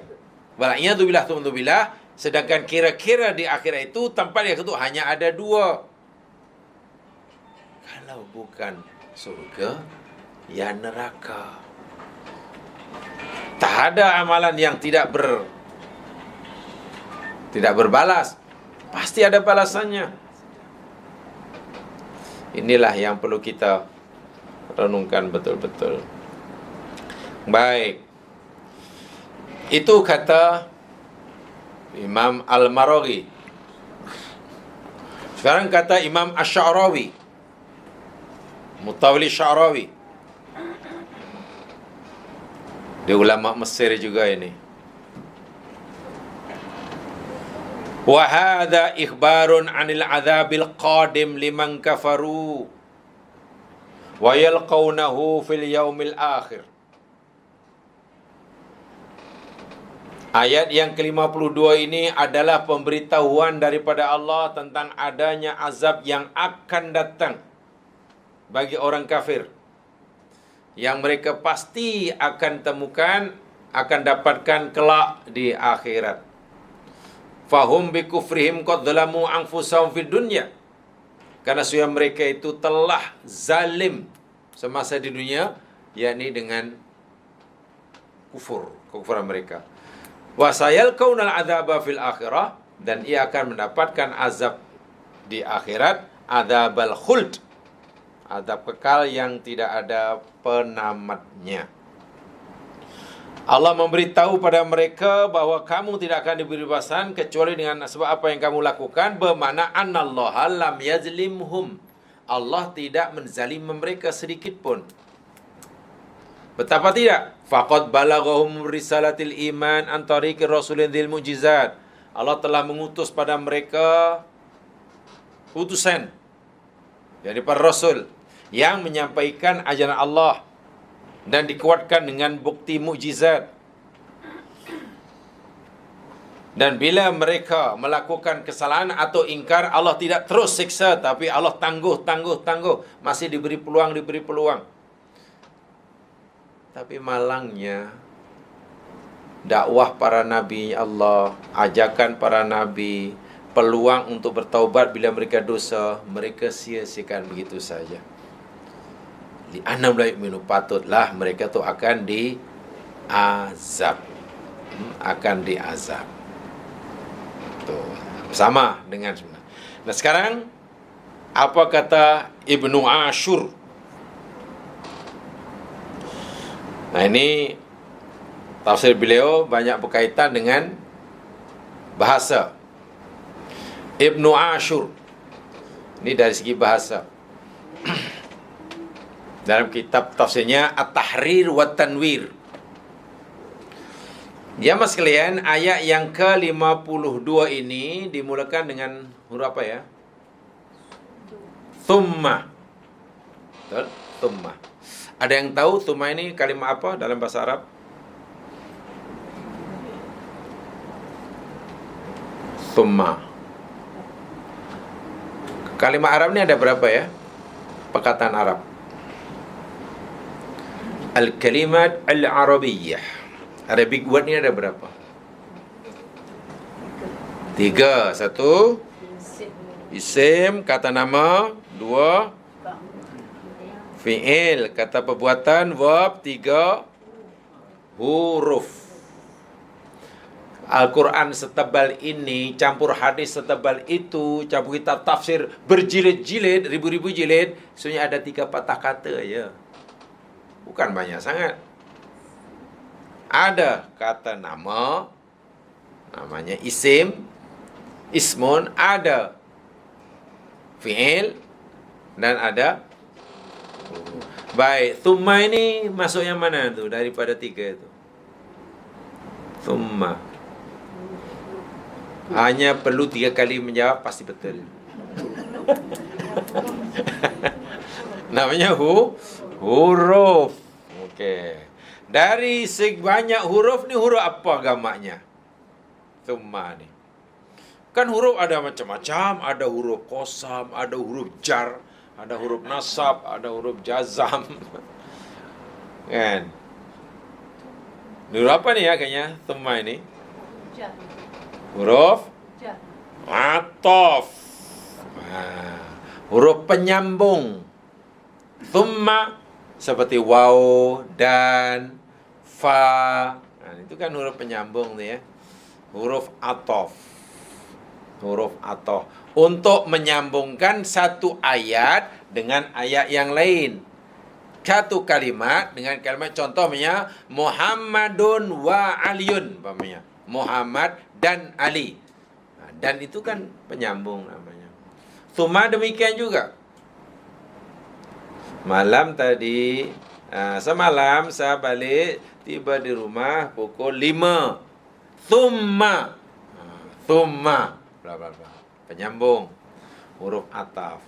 Wala'iyadzubillah, sedangkan kira-kira di akhirat itu tempat yang itu hanya ada dua. Kalau bukan surga, ya neraka. Tak ada amalan yang tidak berbalas. Pasti ada balasannya. Inilah yang perlu kita renungkan betul-betul. Baik. Itu kata Imam Al-Maraghi. Sekarang kata Imam Ash-Sha'rawi, Mutawalli Sya'rawi. Dia ulama Mesir juga ini. Wa hadza ikhbarun 'anil 'adzabil qadim liman kafaru wa yalqawnahu fil yaumil akhir. Ayat yang ke-52 ini adalah pemberitahuan daripada Allah tentang adanya azab yang akan datang bagi orang kafir, yang mereka pasti akan temukan, akan dapatkan kelak di akhirat. Fahum bi kufrihim qad zalamu anfusahum fid dunya. Karena sesungguhnya mereka itu telah zalim semasa di dunia, yakni dengan kekufuran mereka. Wa sayalqaunal adzaba fil akhirah, dan ia akan mendapatkan azab di akhirat, adzabal khuld, azab kekal yang tidak ada penamatnya. Allah memberitahu pada mereka bahawa kamu tidak akan diberi balasan kecuali dengan sebab apa yang kamu lakukan, bermakna annallaha lam yazlimhum. Allah tidak menzalim mereka sedikit pun. Betapa tidak? Faqad balaghahum risalatil iman an tariqir rasulin dzil mu'jizat. Allah telah mengutus pada mereka utusan dari para rasul yang menyampaikan ajaran Allah dan dikuatkan dengan bukti mukjizat. Dan bila mereka melakukan kesalahan atau ingkar, Allah tidak terus siksa, tapi Allah tangguh. Masih diberi peluang. Tapi malangnya, dakwah para nabi Allah, ajakan para nabi, peluang untuk bertaubat bila mereka dosa, mereka sia-siakan begitu saja. Li'annahum la yu'minu, patutlah mereka tu akan diazab. Akan diazab. Tuh, sama dengan sebenarnya. Nah sekarang, apa kata Ibnu Ashur? Nah ini tafsir beliau banyak berkaitan dengan bahasa. Ibnu Ashur, ini dari segi bahasa. Dalam kitab tafsirnya At-Tahrir wa Tanwir. Ya mas sekalian, ayat yang ke-52 ini dimulakan dengan huruf apa ya? Thumma. Betul? Thumma. Ada yang tahu thumma ini kalimat apa dalam bahasa Arab? Thumma. Kalimat Arab ini ada berapa ya? Perkataan Arab. Al-kalimat al-arabiyyah. Arabic word ni ada berapa? 3. 1 isim, kata nama. 2 fi'il, kata perbuatan. Verb. 3 huruf. Al-Quran setebal ini, campur hadis setebal itu, campur kitab tafsir berjilid-jilid, ribu-ribu jilid, sebenarnya ada 3 patah kata ya. Bukan banyak sangat. Ada kata nama, namanya isim, ismun, ada fi'il, dan ada. Baik, thumma ini masuk yang mana tu daripada 3 itu? Thumma. Hanya perlu 3 kali menjawab, pasti betul. Namanya huruf. Okey. Dari sebanyak huruf ni, huruf apa gamaknya? Thumma ni. Kan huruf ada macam-macam, ada huruf qasam, ada huruf jar, ada huruf nasab, ada huruf jazam. Kan? Huruf apa ni agaknya? Thumma ini. Huruf ataf. Huruf penyambung. Thumma seperti waw dan fa. Itu kan huruf penyambung tu ya. Huruf ataf. Huruf ataf untuk menyambungkan satu ayat dengan ayat yang lain. Satu kalimat dengan kalimat, contohnya Muhammadun wa Aliyun, umpamanya Muhammad dan Ali. Dan itu kan penyambung namanya. Thumma demikian juga. Malam tadi, semalam saya balik, tiba di rumah pukul 5. Thumma. Thumma. Bla bla bla. Penyambung. Huruf ataf.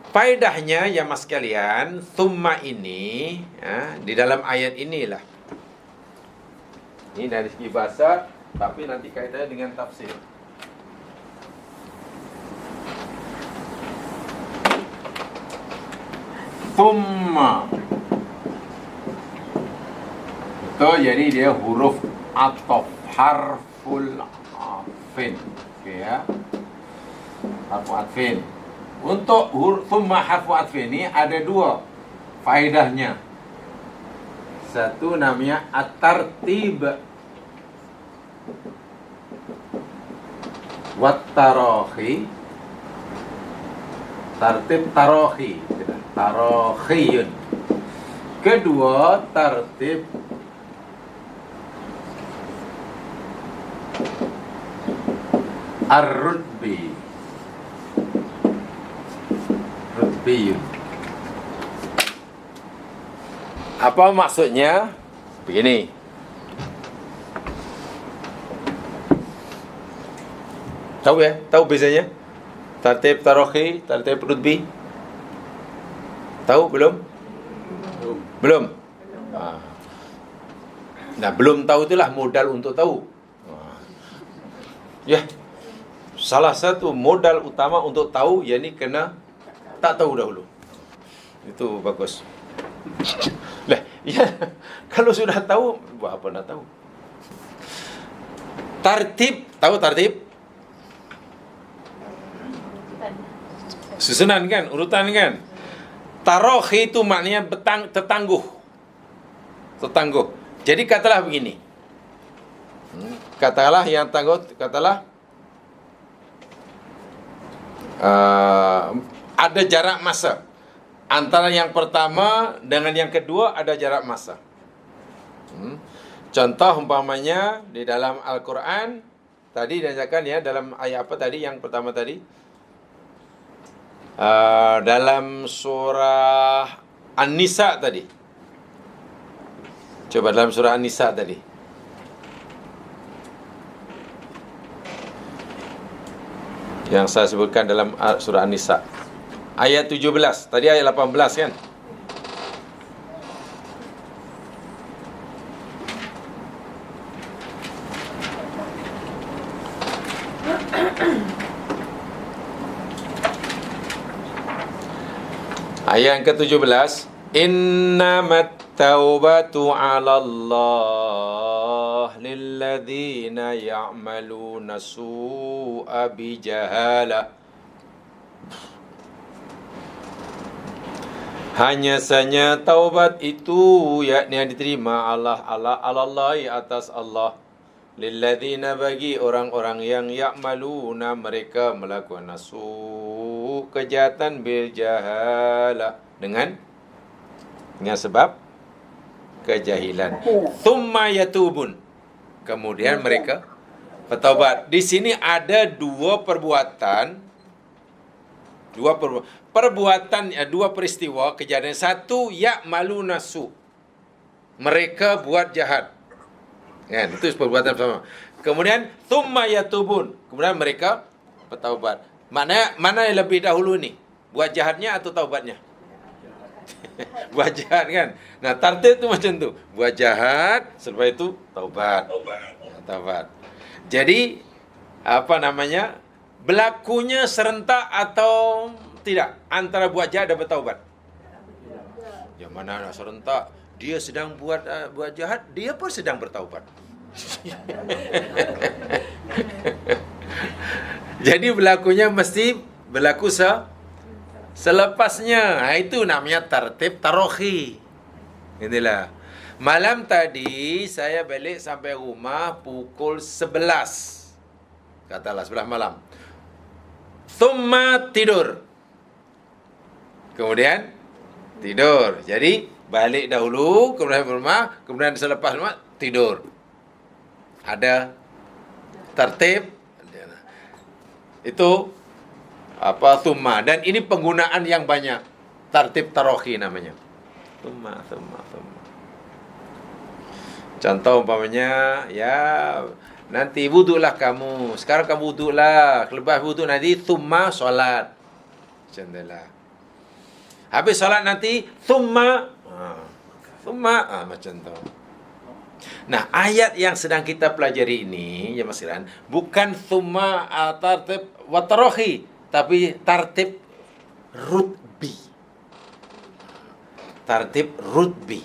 Faedahnya ya mas sekalian, thumma ini di dalam ayat inilah. Ini dari segi bahasa, tapi nanti kaitannya dengan tafsir. Thumma. Itu jadi dia huruf ataf, harful atfin. Okey ya. Harful atfin. Untuk thumma harfu atfin ini ada 2 faedahnya. Satu namanya at-tartib wat tarahi. Tartib tarahi, tarakhiyun. Kedua, tartib ar-rutbi. Apa maksudnya? Begini. Tahu ya? Tahu bezanya? Tartib tarakhi, tartib rutbi. Tahu belum? Belum. Nah, belum tahu itulah modal untuk tahu. Ya. Salah satu modal utama untuk tahu, yakni kena tak tahu dahulu. Itu bagus. Lah, ya, kalau sudah tahu, buat apa nak tahu? Tartib, tahu tartib? Susunan kan, urutan kan? Tarakhi itu maknanya tertangguh. Tertangguh. Jadi katalah begini. Katalah yang tangguh, katalah ada jarak masa antara yang pertama dengan yang kedua, ada jarak masa. Contoh umpamanya di dalam Al-Quran tadi diajarkan ya, dalam ayat apa tadi yang pertama tadi, dalam surah An-Nisa tadi. Coba dalam surah An-Nisa tadi. Yang saya sebutkan dalam surah An-Nisa. Ayat 17. Tadi ayat 18 kan? Ayat yang ke-17. Innamat At-taubatu 'ala Allah lilladzina ya'maluna su'a bijahalah. Hanya saja taubat itu yakni yang diterima Allah atas Allah, lilladzina bagi orang-orang yang ya'maluna mereka melakukan nasu kejahatan bil jahalah dengan sebab kejahilan. Thumma yatubun, kemudian mereka bertaubat. Di sini ada dua peristiwa kejadian. Satu, ya'maluna su, mereka buat jahat. Kan, itu perbuatan pertama. Kemudian thumma yatubun, kemudian mereka bertaubat. Mana yang lebih dahulu ni? Buat jahatnya atau taubatnya? Buat jahat kan. Nah, tartib tu macam tu. Buat jahat, selepas itu taubat. Taubat. Jadi berlakunya serentak atau tidak antara buat jahat dan bertaubat? Yang mana nak serentak? Dia sedang buat jahat, dia pun sedang bertaubat. Jadi berlakunya mesti berlaku selepasnya. Itu namanya tartib tarohi. Inilah. Malam tadi saya balik sampai rumah pukul 11. Katalah 11 malam. Thumma tidur. Kemudian tidur. Jadi balik dahulu, kemudian rumah, kemudian selepas rumah tidur. Ada tertib. Itu thumma, dan ini penggunaan yang banyak. Tertib tarohi namanya. Thumma. Contoh umpamanya, nanti wudulah kamu. Sekarang kamu wudulah. Lepas wudu nanti thumma solat. Macam itulah. Habis solat nanti thumma macam tu. Nah, ayat yang sedang kita pelajari ini, ya Mas Iran, bukan thumma tartib wa tarohi, tapi tartib rutbi. Tartib rutbi.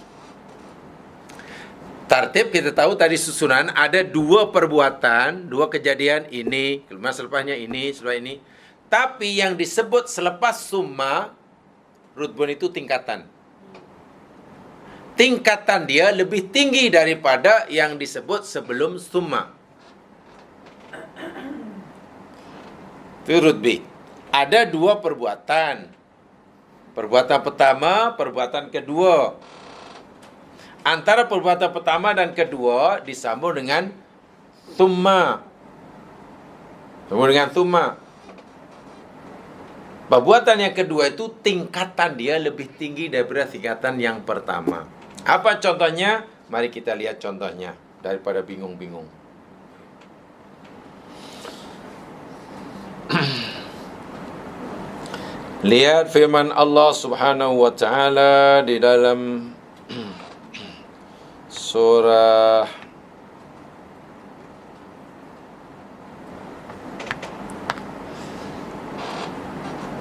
Tartib kita tahu tadi susunan ada dua perbuatan, dua kejadian ini, kemudian selepasnya ini, selepas ini. Tapi yang disebut selepas summa, rutbun itu tingkatan. Tingkatan dia lebih tinggi daripada yang disebut sebelum summa. Itu rutbi. Ada dua perbuatan. Perbuatan pertama, perbuatan kedua. Antara perbuatan pertama dan kedua disambung dengan thumma. Perbuatan yang kedua itu tingkatan dia lebih tinggi daripada tingkatan yang pertama. Apa contohnya? Mari kita lihat contohnya daripada bingung-bingung. Lihat firman Allah Subhanahu wa taala di dalam surah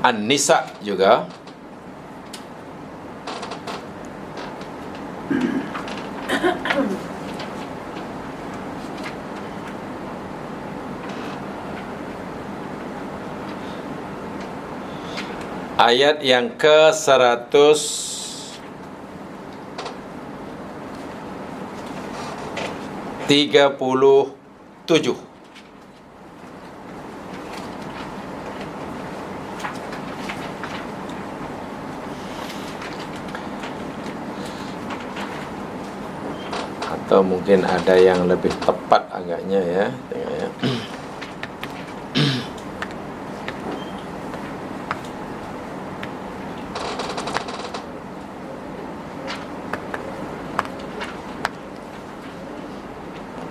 An-Nisa juga. Ayat yang ke-137. Atau mungkin ada yang lebih tepat agaknya ya. Tengok ya.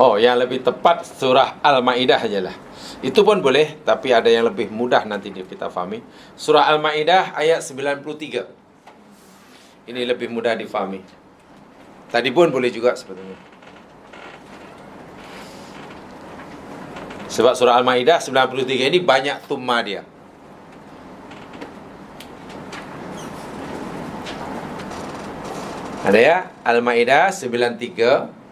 Oh, yang lebih tepat surah Al-Maidah ajalah. Itu pun boleh, tapi ada yang lebih mudah nanti kita fahami. Surah Al-Maidah ayat 93. Ini lebih mudah difahami. Tadi pun boleh juga sebetulnya. Sebab surah Al-Maidah 93 ini banyak thumma dia. Ada ya? Al-Maidah 93.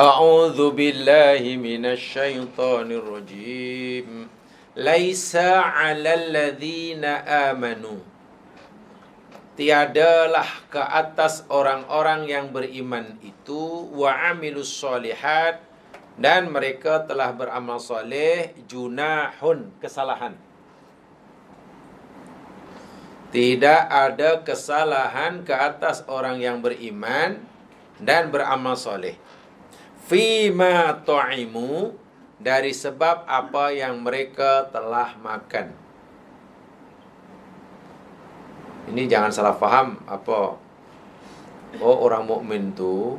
A'udzu billahi minasyaitonir rajim. Laisa 'alal ladzina amanu. Tiadalah ke atas orang-orang yang beriman itu wa amilus solihat, dan mereka telah beramal soleh, junahun, kesalahan. Tidak ada kesalahan ke atas orang yang beriman dan beramal soleh. Fima ta'imu, dari sebab apa yang mereka telah makan. Ini jangan salah faham apa. Oh, orang mukmin tu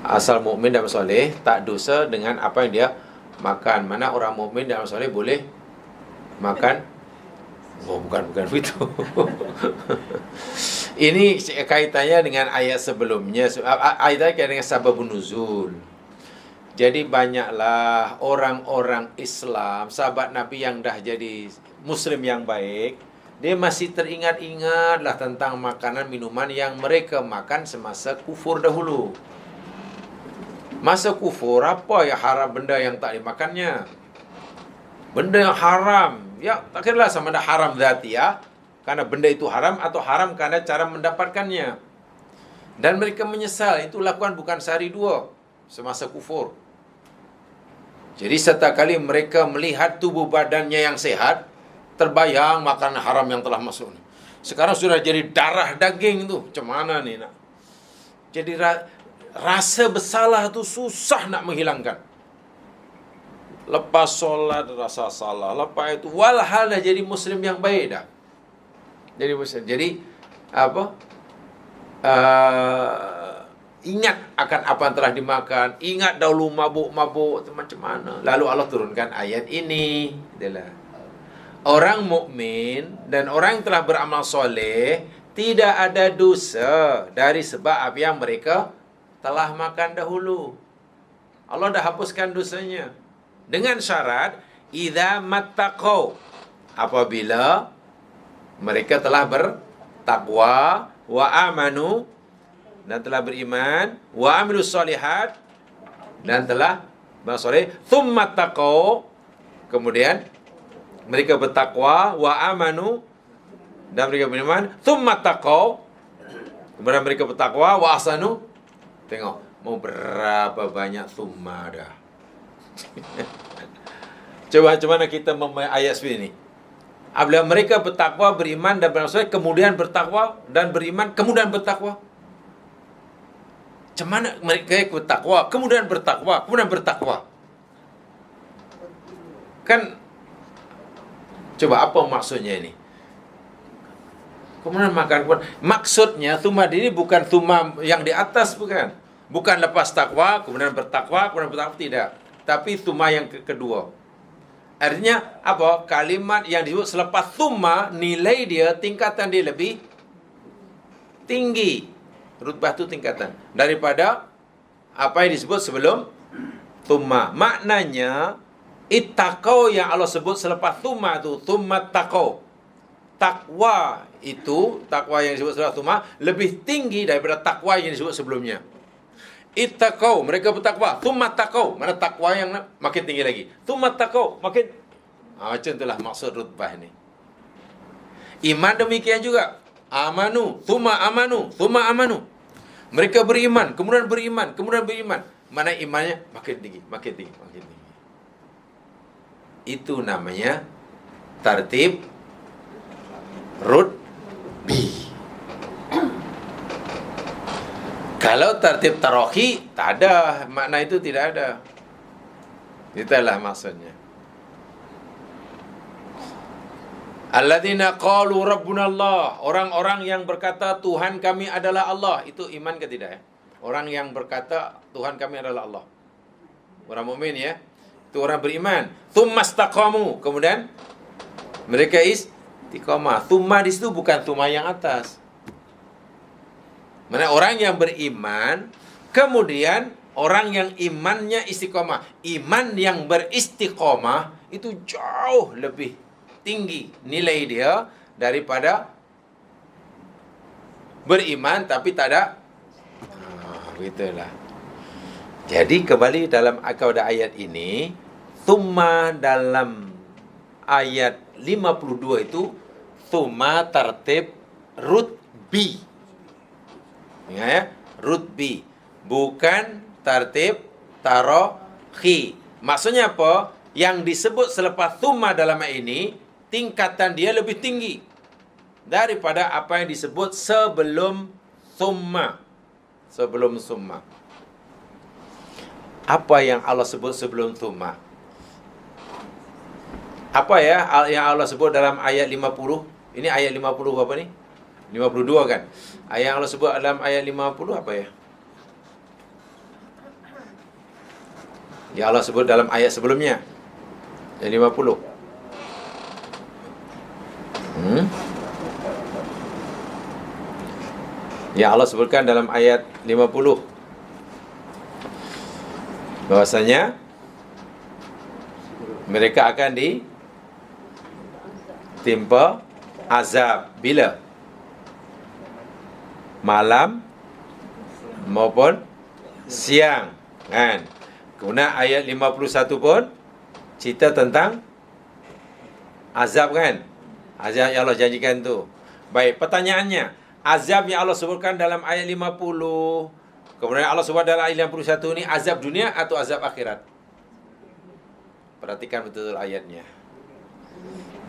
asal mukmin dan soleh tak dosa dengan apa yang dia makan. Mana orang mukmin dan soleh boleh makan? Oh, bukan begitu. Ini kaitannya dengan ayat sebelumnya. Ayatnya dengan sababun nuzul. Jadi banyaklah orang-orang Islam, sahabat Nabi yang dah jadi Muslim yang baik, dia masih teringat-ingatlah tentang makanan minuman yang mereka makan semasa kufur dahulu. Masa kufur, apa ya haram benda yang tak dimakannya? Benda yang haram, ya tak kira lah sama ada haram zati ya, karena benda itu haram, atau haram karena cara mendapatkannya. Dan mereka menyesal, itu lakukan bukan sehari dua semasa kufur. Jadi setiap kali mereka melihat tubuh badannya yang sehat, terbayang makanan haram yang telah masuk. Sekarang sudah jadi darah daging tu, macam mana ni nak? Jadi rasa bersalah tu susah nak menghilangkan. Lepas solat rasa salah, lepas itu walhal dah jadi Muslim yang baik dah. Jadi Muslim. Jadi apa? Ingat akan apa yang telah dimakan. Ingat dahulu mabuk-mabuk macam mana. Lalu Allah turunkan ayat ini. Itulah. Orang mukmin dan orang yang telah beramal soleh tidak ada dosa dari sebab apa yang mereka telah makan dahulu. Allah dah hapuskan dosanya. Dengan syarat idza mattaqau, apabila mereka telah bertakwa, wa amanu, dan telah beriman, wa amilus solihat, dan telah bersoleh, thumma taqau, kemudian mereka bertakwa, wa amanu, dan mereka beriman, thumma taqau, kemudian mereka bertakwa, wa ahsanu. Tengok, mau berapa banyak thumma dah. Coba macam mana kita memahami ayat seperti ini? Apabila mereka bertakwa, beriman dan beramal soleh, kemudian bertakwa dan beriman, kemudian bertakwa. Macam mana mereka bertakwa, kemudian bertakwa, kemudian bertakwa? Kan coba apa maksudnya ini? Kemudian makan. Maksudnya thumma ini bukan thumma yang di atas, bukan. Bukan lepas takwa, kemudian bertakwa, tidak. Tapi thumma yang kedua. Artinya apa? Kalimat yang disebut selepas thumma, nilai dia, tingkatan dia lebih tinggi. Rutbah itu tingkatan daripada apa yang disebut sebelum thumma. Maknanya ittaqau yang Allah sebut selepas thumma itu, thumma taqau. Takwa itu, takwa yang disebut selepas thumma lebih tinggi daripada takwa yang disebut sebelumnya. Ittaqau, mereka bertakwa. Thumma taqau, mana takwa yang makin tinggi lagi. Thumma taqau, makin macam itulah maksud rutbah ni. Iman demikian juga. Amanu, thumma amanu, thumma amanu. Mereka beriman, kemudian beriman, kemudian beriman. Mana imannya makin tinggi, makin tinggi, makin tinggi. Itu namanya tartib rutbi. Kalau tartib tarakhi, tak ada. Makna itu tidak ada. Itulah maksudnya. Alladzina qalu rabbuna Allah. Orang-orang yang berkata Tuhan kami adalah Allah. Itu iman ke tidak ya? Orang yang berkata Tuhan kami adalah Allah. Orang mukmin ya. Itu orang beriman. Tsumastaqamu. Kemudian mereka istiqamah. Tsumma di situ bukan tsumma yang atas. Mana orang yang beriman, kemudian orang yang imannya istiqomah. Iman yang beristiqomah itu jauh lebih tinggi nilai dia daripada beriman tapi tak ada. Begitulah. Jadi kembali dalam kepada ayat ini, thumma dalam ayat 52 itu thumma tertib rutbi. Ingat ya, rutbi. Bukan tertib tarohi. Maksudnya apa? Yang disebut selepas thumma dalam ayat ini, tingkatan dia lebih tinggi daripada apa yang disebut sebelum thumma. Sebelum thumma. Apa yang Allah sebut sebelum thumma? Apa ya yang Allah sebut dalam ayat 50? Ini ayat 50 apa ni? 52 kan? Ayat yang Allah sebut dalam ayat 50 apa ya? Yang Allah sebut dalam ayat sebelumnya. Ayat 50. Yang Allah sebutkan dalam ayat 50. Bahwasanya mereka akan ditimpa azab bila? Malam maupun siang, kan? Kemudian ayat 51 pun cerita tentang azab, kan? Azab yang Allah janjikan tu. Baik, pertanyaannya, azab yang Allah sebutkan dalam ayat 50, kemudian Allah sebut dalam ayat 51 ni azab dunia atau azab akhirat? Perhatikan betul-betul ayatnya.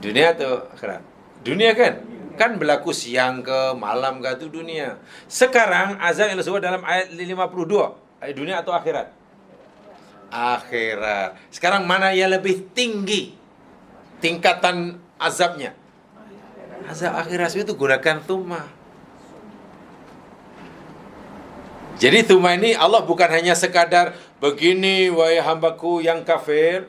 Dunia atau akhirat? Dunia, kan? Kan berlaku siang ke malam ke tu dunia. Sekarang azab yang Allah sebut dalam ayat 52, ayat dunia atau akhirat? Akhirat. Sekarang mana yang lebih tinggi tingkatan azabnya? Azab akhirat itu gunakan thumma. Jadi thumma ini Allah bukan hanya sekadar begini, wahai hambaku yang kafir,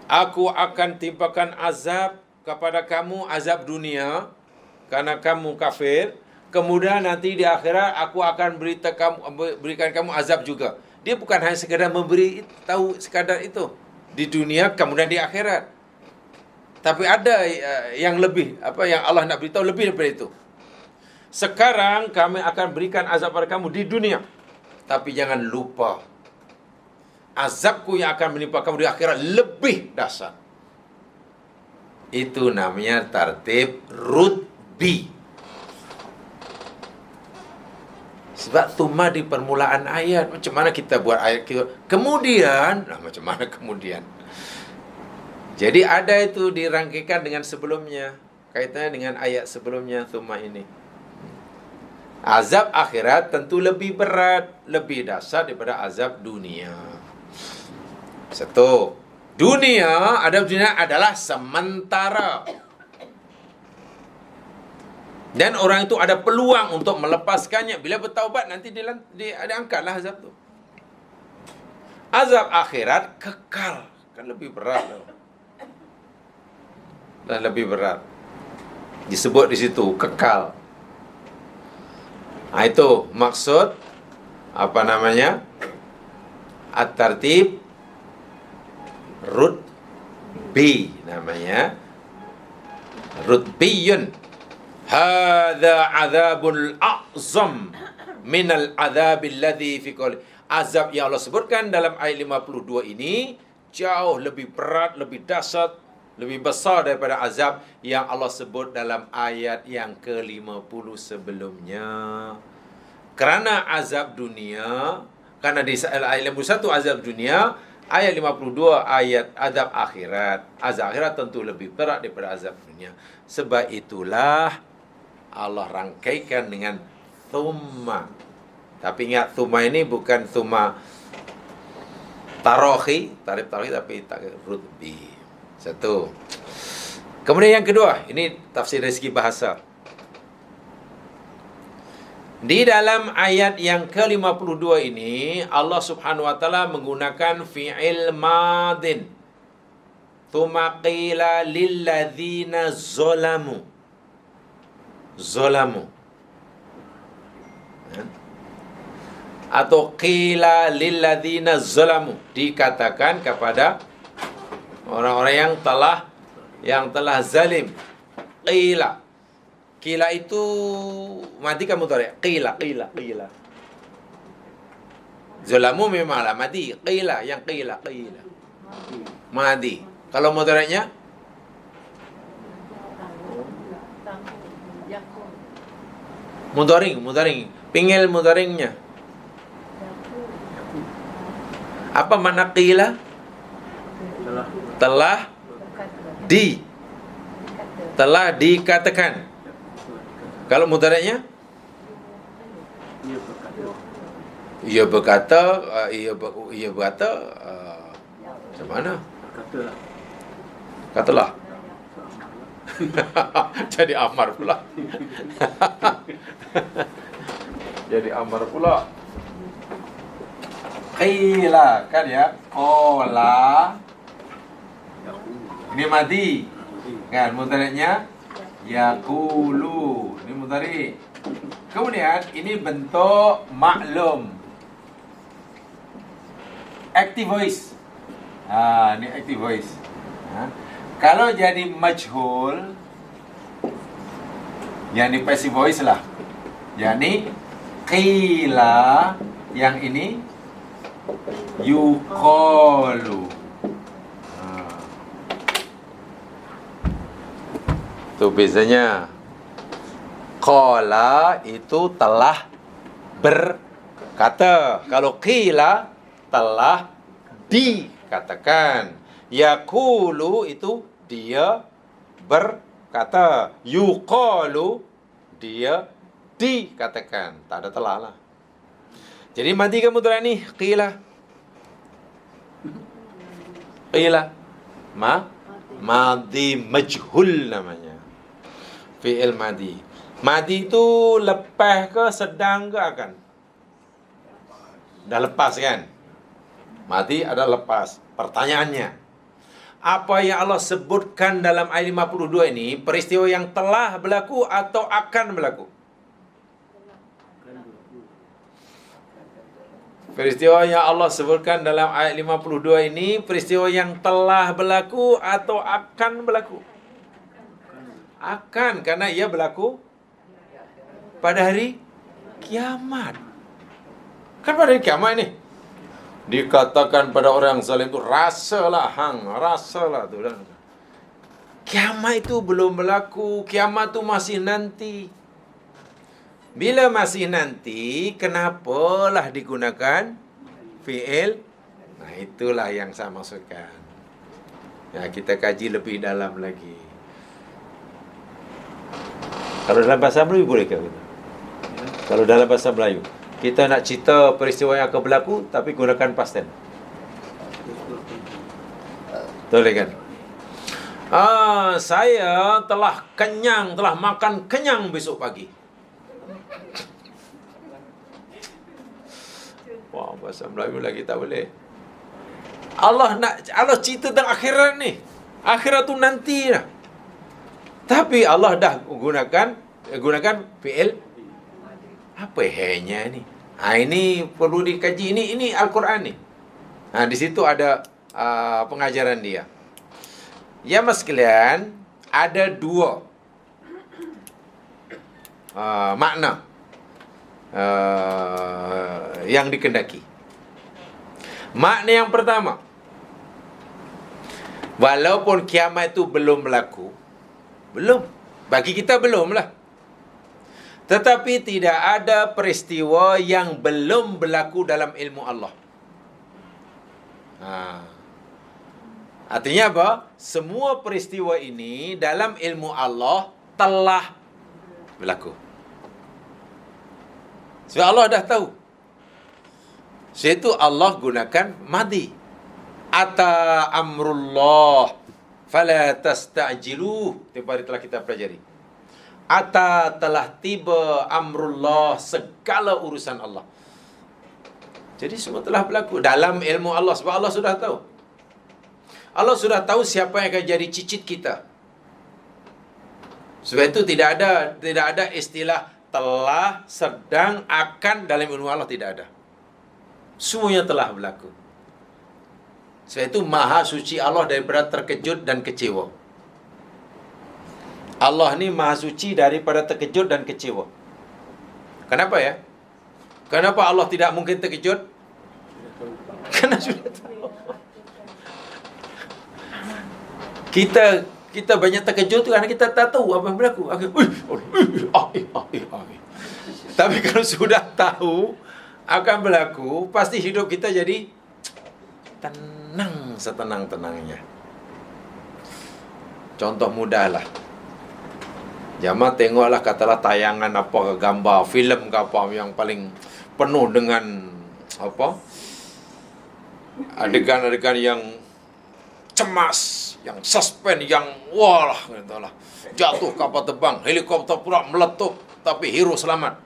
aku akan timpakan azab kepada kamu, azab dunia karena kamu kafir. Kemudian nanti di akhirat aku akan berikan kamu azab juga. Dia bukan hanya sekadar memberi tahu sekadar itu di dunia kemudian di akhirat. Tapi ada yang lebih, apa yang Allah nak beritahu lebih daripada itu. Sekarang kami akan berikan azab pada kamu di dunia. Tapi jangan lupa, azabku yang akan menimpa kamu di akhirat lebih dahsyat. Itu namanya tartib rutbi. Sebab thumma di permulaan ayat. Macam mana kita buat ayat kita? Kemudian, macam mana kemudian? Jadi ada itu dirangkaikan dengan sebelumnya. Kaitannya dengan ayat sebelumnya thumma ini. Azab akhirat tentu lebih berat, lebih dahsyat daripada azab dunia. Satu, azab dunia adalah sementara. Dan orang itu ada peluang untuk melepaskannya. Bila bertaubat nanti diangkatlah azab itu. Azab akhirat kekal, kan lebih berat. Dan lebih berat. Disebut di situ kekal. Itu maksud apa namanya? At-tartib rutbi namanya. Rutbiyun. Hadza adzabul a'zam minal adzabil ladzi fi qouli. Azab yang Allah sebutkan dalam ayat 52 ini jauh lebih berat, lebih dahsyat, lebih besar daripada azab yang Allah sebut dalam ayat yang ke-50 sebelumnya. Kerana azab dunia, karena di ayat 51 azab dunia, ayat 52 ayat azab akhirat. Azab akhirat tentu lebih berat daripada azab dunia. Sebab itulah Allah rangkaikan dengan thumma. Tapi ingat, thumma ini bukan thumma tarohi, tarif tarohi, tapi rutbi. Satu. Kemudian yang kedua, ini tafsir dari segi bahasa. Di dalam ayat yang ke-52 ini, Allah Subhanahu wa taala menggunakan fi'il madin. Tsumma qila lil ladzina zalamu. Atau qila lil ladzina zalamu, dikatakan kepada orang-orang yang telah zalim. Qila, Qila itu madi kan mudhari'. Qila. Zalamu memanglah madi. Qila, yang qila. Madi. Kalau mudhari'nya mudharing. Pingil mudharingnya. Apa makna qila? Telah dikatakan. Kalau mudhari'nya ia berkata, macam mana? Katalah. Jadi amar pula. Qila kan ya. Qala. Ini madi. Kan mudhari'nya yaqulu. Ini mudhari'. Kemudian ini bentuk maklum. Active voice. Ini active voice. Kalau jadi majhul, yang ini passive voice lah. Yang ini qila, yang ini yuqalu. Itu bezanya. Qala itu telah berkata. Kalau qila telah dikatakan. Yaqulu itu dia berkata. Yuqalu dia dikatakan. Tak ada telah lah. Jadi madi ke mudhari' ni qila. Madi majhul namanya. Fi'il madi. Madi itu lepas ke, sedang ke, akan? Dah lepas kan? Madi ada lepas. Pertanyaannya, apa yang Allah sebutkan dalam ayat 52 ini peristiwa yang telah berlaku atau akan berlaku? Peristiwa yang Allah sebutkan dalam ayat 52 ini peristiwa yang telah berlaku atau akan berlaku? Akan, karena ia berlaku pada hari kiamat. Kan pada hari kiamat ini dikatakan pada orang zalim itu, rasalah tu. Kiamat itu belum berlaku, kiamat itu masih nanti. Bila masih nanti, kenapalah digunakan fi'il? Nah, itulah yang saya maksudkan. Ya, kita kaji lebih dalam lagi. Kalau dalam bahasa Melayu boleh ke kita? Kalau dalam bahasa Melayu, kita nak cerita peristiwa yang akan berlaku tapi gunakan past tense. Boleh kan? Saya telah makan kenyang besok pagi. Wah, bahasa Melayu lagi tak boleh. Allah cerita tentang akhirat ni. Akhirat tu nanti lah. Tapi Allah dah gunakan fi'il. Apa hanya ni? Ini perlu dikaji. Ini Al-Quran ni. Di situ ada pengajaran dia. Ya mas sekalian, ada dua makna yang dikendaki. Makna yang pertama, walaupun kiamat itu belum berlaku, bagi kita belum lah, tetapi tidak ada peristiwa yang belum berlaku dalam ilmu Allah. Artinya apa? Semua peristiwa ini dalam ilmu Allah telah berlaku. Sebab Allah dah tahu. Sebab itu Allah gunakan madi. Ata amrullah fala tasta'jiluh. Tiap hari telah kita pelajari. Ata telah tiba amrullah, segala urusan Allah. Jadi semua telah berlaku dalam ilmu Allah. Sebab Allah sudah tahu. Allah sudah tahu siapa yang akan jadi cicit kita. Sebab itu tidak ada istilah telah, sedang, akan dalam ilmu Allah, tidak ada. Semuanya telah berlaku. Sebab itu maha suci Allah daripada terkejut dan kecewa. Allah ni maha suci daripada terkejut dan kecewa. Kenapa ya? Kenapa Allah tidak mungkin terkejut? Kerana sudah tahu. Kita banyak terkejut tu kerana kita tak tahu apa yang berlaku. Tapi kalau sudah tahu akan berlaku, pasti hidup kita jadi tenang setenang-tenangnya. Contoh mudah lah. Jamaah tengoklah katalah tayangan apa ke, gambar, filem ke apa yang paling penuh dengan apa? Adegan-adegan yang cemas, yang suspens, yang wah lah, katalah jatuh kapal terbang, helikopter pula meletup, tapi hero selamat.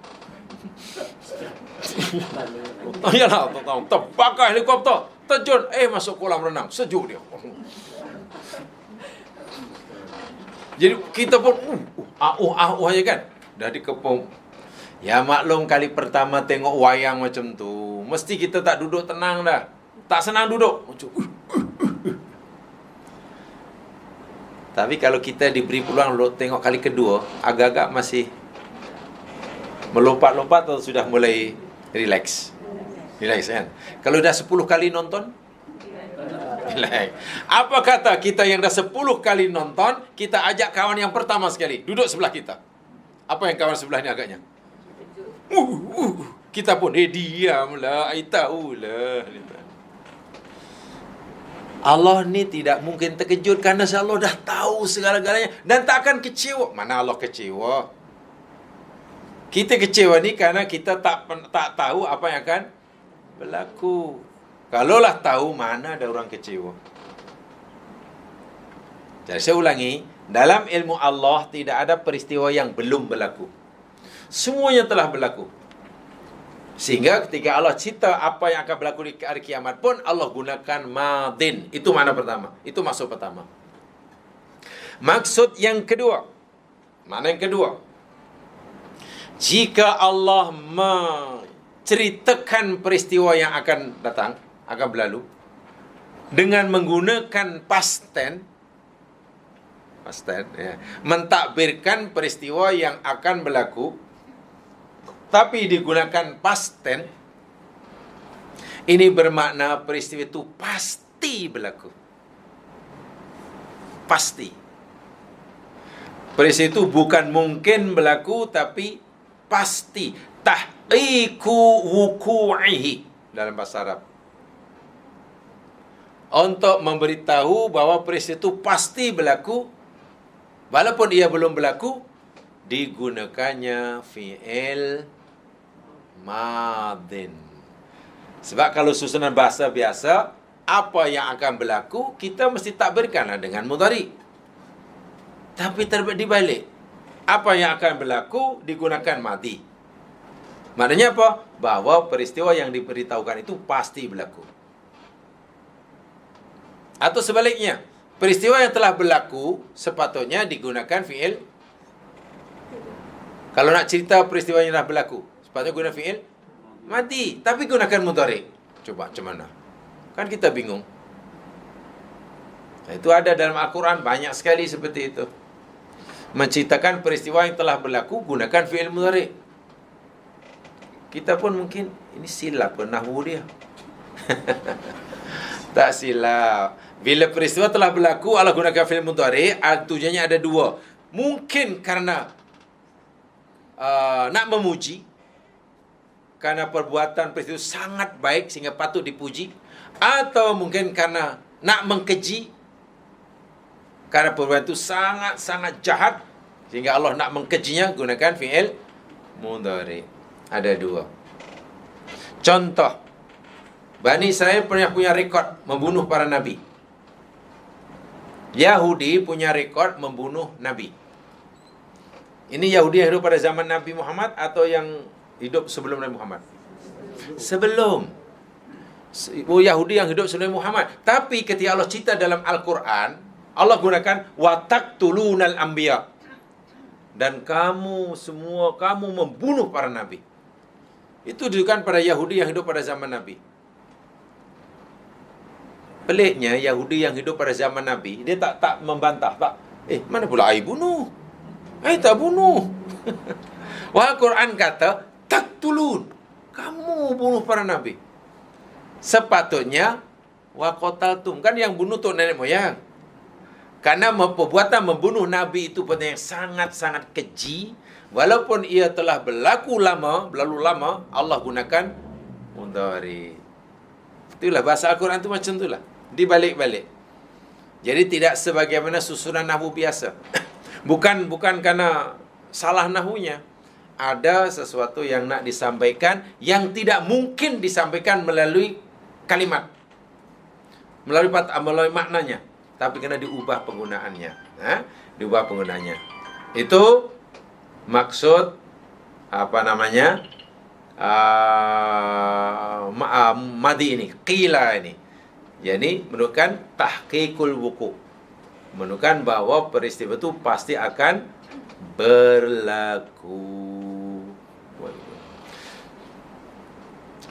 Yalah, terbakar helikopter, terjun, masuk kolam renang, sejuk dia. Jadi kita pun aja kan, dah dikepung. Ya maklum kali pertama tengok wayang macam tu, mesti kita tak duduk tenang dah. Tak senang duduk. Tapi kalau kita diberi peluang tengok kali kedua, agak-agak masih melompat-lompat atau sudah mulai relax. Relax kan? Kalau dah 10 kali nonton, relax. Apa kata kita yang dah 10 kali nonton, kita ajak kawan yang pertama sekali duduk sebelah kita. Apa yang kawan sebelah ni agaknya? Kita pun diamlah, ai tahulah. Allah ni tidak mungkin terkejut kerana Allah dah tahu segala-galanya dan tak akan kecewa. Mana Allah kecewa? Kita kecewa ni kerana kita tak tahu apa yang akan berlaku. Kalaulah tahu, mana ada orang kecewa. Jadi saya ulangi, dalam ilmu Allah tidak ada peristiwa yang belum berlaku. Semuanya telah berlaku. Sehingga ketika Allah cerita apa yang akan berlaku di hari kiamat pun Allah gunakan madin. Itu makna pertama. Itu maksud pertama. Maksud yang kedua. Makna yang kedua. Jika Allah menceritakan peristiwa yang akan datang, akan berlalu, dengan menggunakan past tense, ya, mentadbirkan peristiwa yang akan berlaku, tapi digunakan past tense, ini bermakna peristiwa itu pasti berlaku. Pasti. Peristiwa itu bukan mungkin berlaku, tapi pasti. Tahqiqu wuku'ihi dalam bahasa Arab. Untuk memberitahu bahawa peristiwa itu pasti berlaku, walaupun ia belum berlaku, digunakannya fi'il madin. Sebab kalau susunan bahasa biasa, apa yang akan berlaku, kita mesti takbirkanlah dengan mudhari. Tapi dibalik, apa yang akan berlaku digunakan madhi. Maknanya apa? Bahawa peristiwa yang diberitahukan itu pasti berlaku. Atau sebaliknya, peristiwa yang telah berlaku sepatutnya digunakan fi'il. Kalau nak cerita peristiwa yang dah berlaku, sepatutnya guna fi'il madhi, tapi gunakan mudhari. Coba macam mana? Kan kita bingung. Itu ada dalam Al-Quran banyak sekali seperti itu. Menceritakan peristiwa yang telah berlaku gunakan fi'il mudhari. Kita pun mungkin ini silap ke nahwu dia. Tak silap. Bila peristiwa telah berlaku Allah gunakan fi'il mudhari, tujuannya ada dua. Mungkin kerana nak memuji, karena perbuatan peristiwa sangat baik sehingga patut dipuji, atau mungkin karena nak mengkeji, karena perbuatan itu sangat-sangat jahat sehingga Allah nak mengkejinya, gunakan fi'il mudhari. Ada dua. Contoh, Bani Israel pernah punya rekod membunuh para nabi. Yahudi punya rekod membunuh nabi. Ini Yahudi yang hidup pada zaman Nabi Muhammad atau yang hidup sebelum Nabi Muhammad? Sebelum. Yahudi yang hidup sebelum Muhammad. Tapi ketika Allah cerita dalam Al-Quran, Allah gunakan wataqtulunal anbiya. Dan kamu semua, kamu membunuh para nabi. Itu ditujukan pada Yahudi yang hidup pada zaman Nabi. Peliknya Yahudi yang hidup pada zaman Nabi, dia tak membantah, tak. Mana pula ai bunuh? Tak bunuh. Wah, Quran kata taqtulun, kamu bunuh para nabi. Sepatutnya wa qataltum, kan yang bunuh tu nenek moyang. Karena perbuatan membunuh nabi itu perbuatan yang sangat-sangat keji. Walaupun ia telah berlalu lama, Allah gunakan mudhari. Itulah bahasa Al-Quran tu macam itulah, dibalik-balik. Jadi tidak sebagaimana susunan nahwu biasa. Bukan karena salah nahwunya. Ada sesuatu yang nak disampaikan yang tidak mungkin disampaikan melalui kalimat, melalui maknanya, tapi kena diubah penggunaannya. Diubah penggunaannya. Itu maksud madi ini, qila ini. Jadi menunjukkan tahqiqul wuku', menunjukkan bahwa peristiwa itu pasti akan berlaku.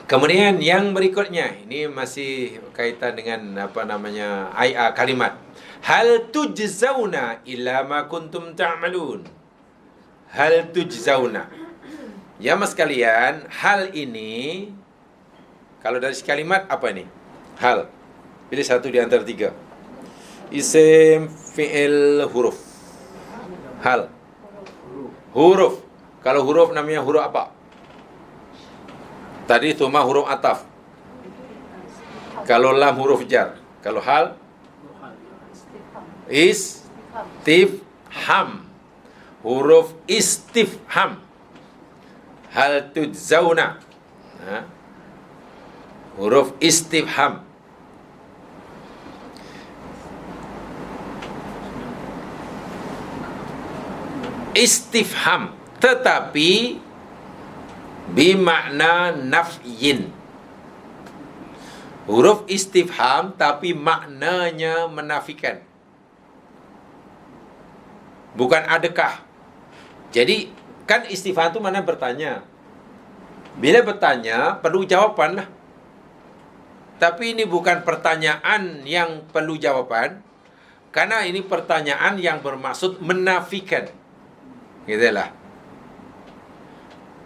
Kemudian yang berikutnya, ini masih kaitan dengan kalimat. Hal tujzauna illa ma kuntum ta'malun. Hal tujzauna. Ya mas kalian, hal ini, kalau dari kalimat apa ini? Hal. Pilih satu di antara tiga. Isim, fi'il, huruf. Hal. Huruf. Kalau huruf namanya huruf apa? Tadi thumma huruf ataf. Kalau lam huruf jar. Kalau hal istifham. Huruf istifham. Hal tujzauna. Huruf istifham. Istifham, tetapi bimakna nafyin. Huruf istifham tapi maknanya menafikan, bukan adakah. Jadi kan istifham itu mana bertanya. Bila bertanya perlu jawapan lah. Tapi ini bukan pertanyaan yang perlu jawaban, karena ini pertanyaan yang bermaksud menafikan. Gitulah.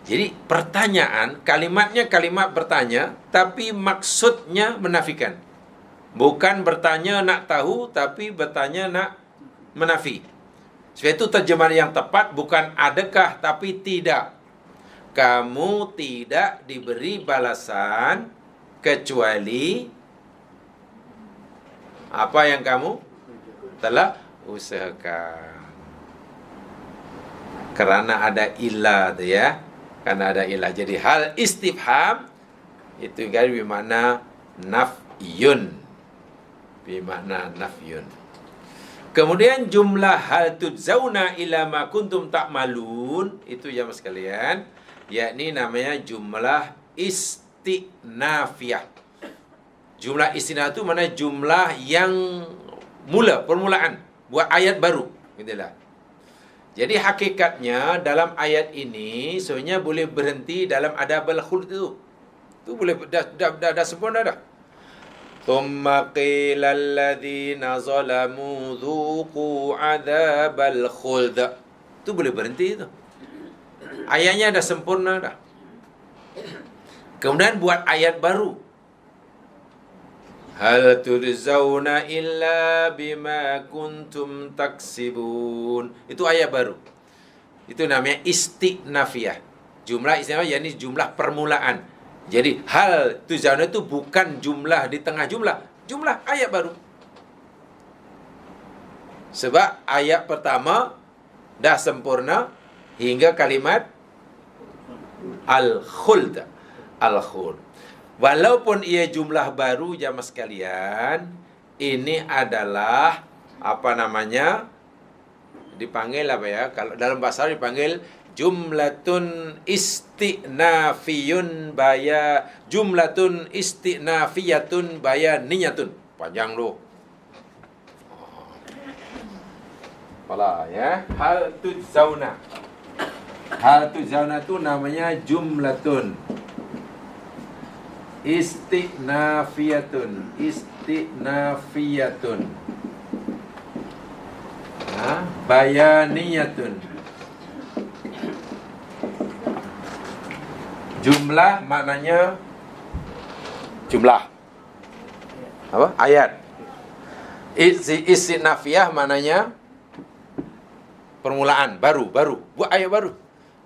Jadi pertanyaan, kalimatnya kalimat bertanya, tapi maksudnya menafikan. Bukan bertanya nak tahu, tapi bertanya nak menafi. Sebab itu terjemahan yang tepat bukan adakah, tapi tidak. Kamu tidak diberi balasan kecuali apa yang kamu telah usahakan. Karena ada ilah tu ya. Karena ada ilah. Jadi hal istifham itu kan bermakna nafyun. Bermakna nafyun. Kemudian jumlah hal tujzauna ila ma kuntum ta'malun, itu ya mas sekalian, yakni namanya jumlah istinafiyah. Jumlah istinafiyah itu mana jumlah yang permulaan buat ayat baru, gitulah. Jadi hakikatnya dalam ayat ini sebenarnya boleh berhenti dalam adabul khuld itu. Itu boleh dah sempurna dah. Thumma qila alladhina zalamu dhuqu adabal khuld. Itu boleh berhenti itu. Ayatnya dah sempurna dah. Kemudian buat ayat baru. Hal turzawna illa bima kuntum taksibun. Itu ayat baru. Itu namanya istinafiyah. Jumlah istinafiyah yakni jumlah permulaan. Jadi hal turzawna itu bukan jumlah di tengah jumlah. Jumlah ayat baru. Sebab ayat pertama dah sempurna hingga kalimat al-khuld. Al-khuld. Walaupun ia jumlah baru jamaah sekalian, ini adalah dipanggil apa ya? Kalau dalam bahasa Arab dipanggil jumlatun istinafiyun bayaniyatun. Panjang loh. Apalah ya? Hal tujzauna. Hal tujzauna itu namanya jumlatun istinafiyatun. Bayaniyatun. Jumlah maknanya jumlah. Apa? Ayat. Istinafiyah maknanya permulaan, baru. Buat ayat baru.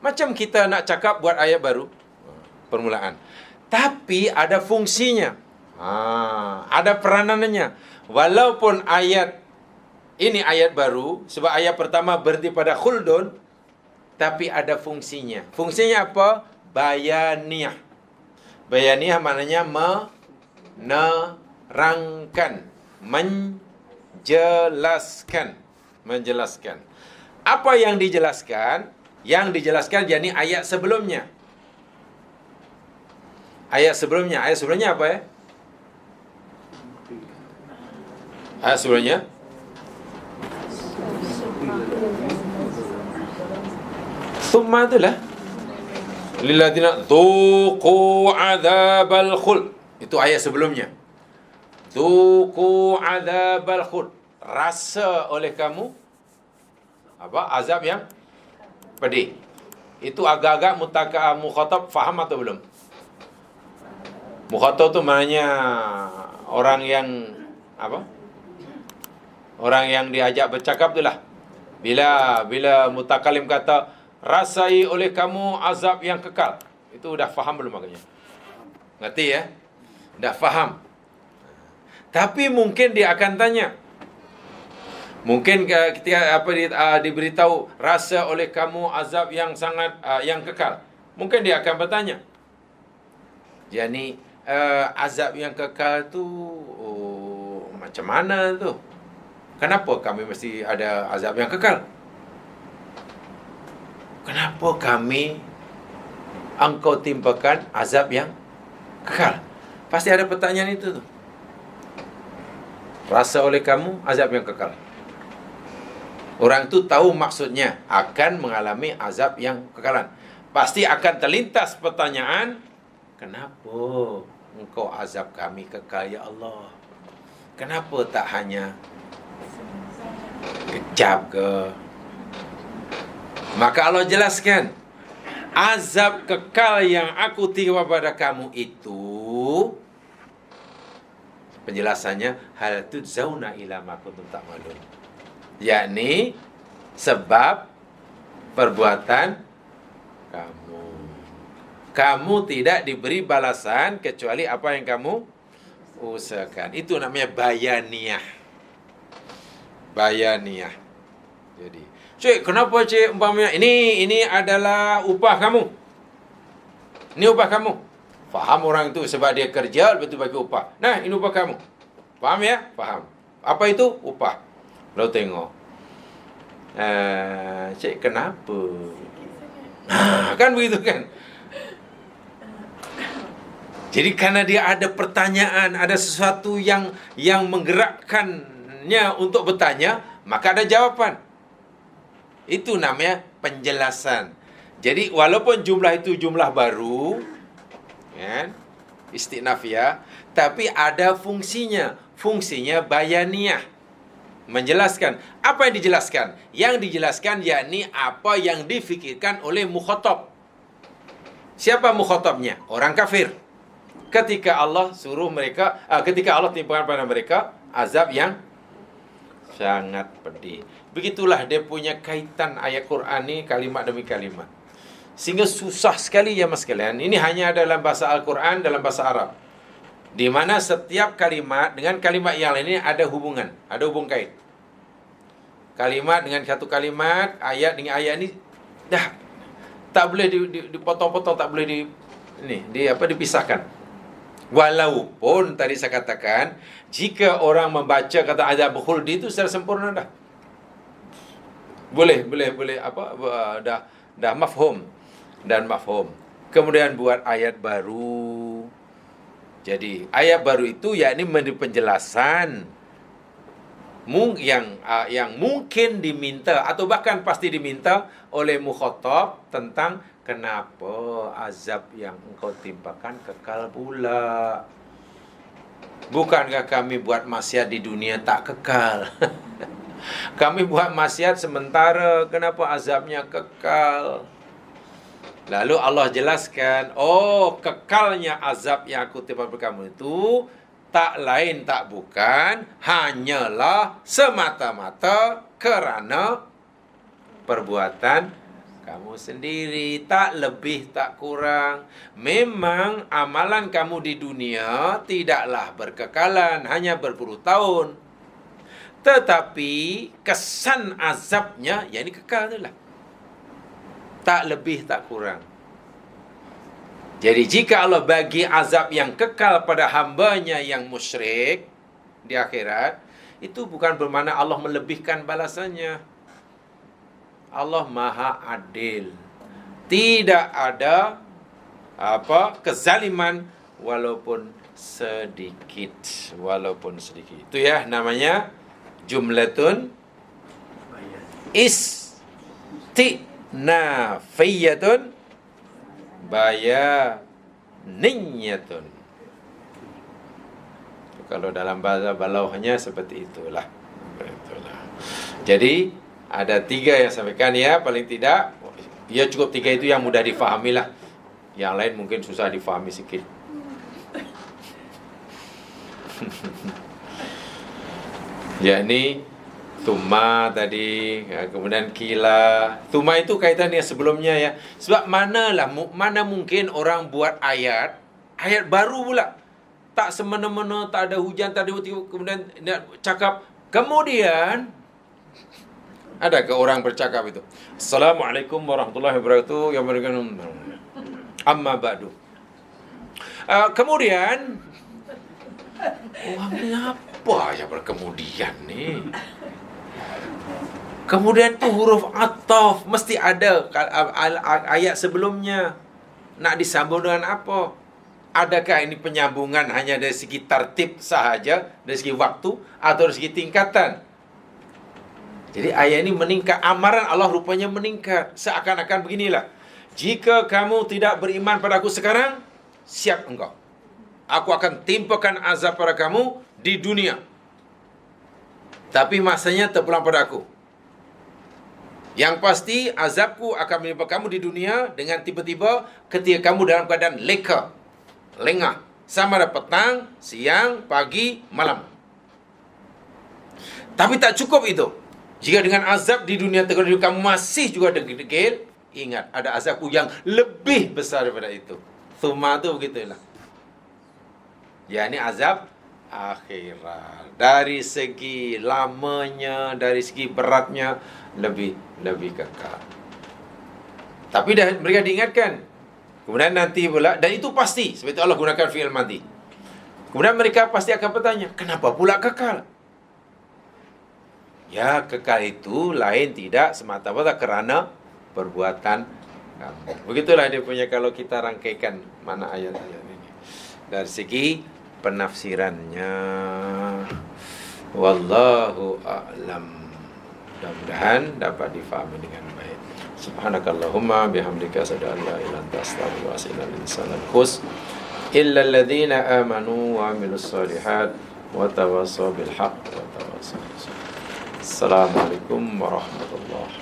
Macam kita nak cakap buat ayat baru. Permulaan. Tapi ada fungsinya. Ada peranannya. Walaupun ayat ini ayat baru, sebab ayat pertama berhenti pada khuldun, tapi ada fungsinya. Fungsinya apa? Bayaniyah. Bayaniyah maknanya menerangkan, menjelaskan. Apa yang dijelaskan? Yang dijelaskan yakni ayat sebelumnya. Ayat sebelumnya apa ya? Ayat sebelumnya Thumma itulah lilladzina dzuqu adzabal khuld. Itu ayat sebelumnya. Dzuqu adzabal khuld. Rasa oleh kamu azab yang pedih. Itu agak-agak mukhatab faham atau belum? Mukhatab tu maknanya orang yang orang yang diajak bercakap itulah. Bila mutakalim kata rasai oleh kamu azab yang kekal, itu dah faham belum maknanya? Ngerti ya? Dah faham. Tapi mungkin dia akan tanya. Mungkin ketika diberitahu rasa oleh kamu azab yang sangat yang kekal, mungkin dia akan bertanya. Jadi azab yang kekal tu macam mana tu? Kenapa kami mesti ada azab yang kekal? Kenapa engkau timpakan azab yang kekal? Pasti ada pertanyaan itu tu. Rasa oleh kamu azab yang kekal. Orang tu tahu maksudnya akan mengalami azab yang kekalan. Pasti akan terlintas pertanyaan, kenapa engkau azab kami kekal ya Allah? Kenapa tak hanya kejap ke? Maka Allah jelaskan, azab kekal yang aku tiba pada kamu itu, penjelasannya, hal tudzawna ila ma kuntum ta'malun. Yakni sebab perbuatan kamu. Kamu tidak diberi balasan kecuali apa yang kamu usahakan. Itu namanya bayaniyah. Bayaniyah. Jadi, cik, kenapa cik umpamanya ini adalah upah kamu? Ini upah kamu. Faham orang itu sebab dia kerja lepas tu bagi upah. Nah, ini upah kamu. Faham ya? Faham. Apa itu? Upah. Lalu tengok. Cik, kenapa? Kan begitu kan? Jadi karena dia ada pertanyaan, ada sesuatu yang menggerakkannya untuk bertanya, maka ada jawapan. Itu namanya penjelasan. Jadi walaupun jumlah itu jumlah baru, kan? Istinafiyah, tapi ada fungsinya. Fungsinya bayaniyah. Menjelaskan. Apa yang dijelaskan? Yang dijelaskan yakni apa yang difikirkan oleh mukhatab. Siapa mukhatabnya? Orang kafir. Ketika Allah suruh mereka, ketika Allah timpakan pada mereka azab yang sangat pedih. Begitulah dia punya kaitan ayat Quran ni kalimat demi kalimat. Sehingga susah sekali ya mas sekalian. Ini hanya dalam bahasa Al-Quran, dalam bahasa Arab. Di mana setiap kalimat dengan kalimat yang lain ini ada hubungan, ada hubung kait. Kalimat dengan satu kalimat, ayat dengan ayat ini dah tak boleh dipotong-potong, tak boleh dipisahkan. Walaupun tadi saya katakan, jika orang membaca kata azab khuldi itu secara sempurna dah. Boleh dah mafhum dan mafhum. Kemudian buat ayat baru. Jadi ayat baru itu yakni memberi penjelasan yang mungkin diminta atau bahkan pasti diminta oleh mukhatab tentang kenapa azab yang engkau timpakan kekal pula. Bukankah kami buat maksiat di dunia tak kekal? Kami buat maksiat sementara, kenapa azabnya kekal? Lalu Allah jelaskan, oh, kekalnya azab yang aku timpakan kamu itu tak lain tak bukan hanyalah semata-mata kerana perbuatan kamu sendiri, tak lebih tak kurang. Memang amalan kamu di dunia tidaklah berkekalan, hanya berpuluh tahun. Tetapi kesan azabnya, yang ini kekal itulah. Tak lebih tak kurang. Jadi jika Allah bagi azab yang kekal pada hambanya yang musyrik di akhirat, itu bukan bermakna Allah melebihkan balasannya. Allah Maha Adil. Tidak ada kezaliman walaupun sedikit. Walaupun sedikit. Itu ya namanya jumlatun istinafiyatun bayaniyatun. Kalau dalam bahasa balauhnya seperti itulah. Jadi ada 3 yang sampaikan ya, paling tidak ya cukup 3 itu yang mudah difahami lah. Yang lain mungkin susah difahami sikit. Yakni Thumma tadi, kemudian kila. Thumma itu kaitan dengan sebelumnya ya. Sebab mana mungkin orang buat ayat baru pula. Tak semena-mena, tak ada hujan, tak ada kemudian cakap kemudian. Adakah orang bercakap itu? Assalamualaikum warahmatullahi wabarakatuh. Yang berikan amma ba'du. Kemudian orang ni apa yang berkemudian ni? Kemudian tu huruf ataf mesti ada ayat sebelumnya. Nak disambung dengan apa? Adakah ini penyambungan hanya dari segi tartib sahaja, dari segi waktu atau dari segi tingkatan? Jadi ayat ini meningkat, amaran Allah rupanya meningkat. Seakan-akan beginilah. Jika kamu tidak beriman pada aku sekarang, siap engkau. Aku akan timpakan azab pada kamu di dunia. Tapi masanya terpulang pada aku. Yang pasti azabku akan menimpa kamu di dunia dengan tiba-tiba ketika kamu dalam keadaan lengah. Sama ada petang, siang, pagi, malam. Tapi tak cukup itu. Jika dengan azab di dunia terkadang kamu masih juga degil, ingat ada azabku yang lebih besar daripada itu. Thumma itu begitulah. Ya, ini azab akhirat. Dari segi lamanya, dari segi beratnya lebih kekal. Tapi dah mereka diingatkan. Kemudian nanti pula, dan itu pasti sebab itu Allah gunakan fi'il madhi. Kemudian mereka pasti akan bertanya, kenapa pula kekal? Ya, kekal itu lain tidak semata-mata kerana perbuatan kamu. Begitulah dia punya kalau kita rangkaikan mana ayat-ayat ini. Dari segi penafsirannya. Wallahu a'lam. Mudah-mudahan dapat difahami dengan baik. Subhanakallahumma bihamdika asyhadu an la ilaha illa anta astaghfiruka wa atubu ilaik. Illa alladhina amanu wa amilus solihat wa tawassaw bil haqq wa tawassaw bis sabr. Assalamualaikum warahmatullahi wabarakatuh.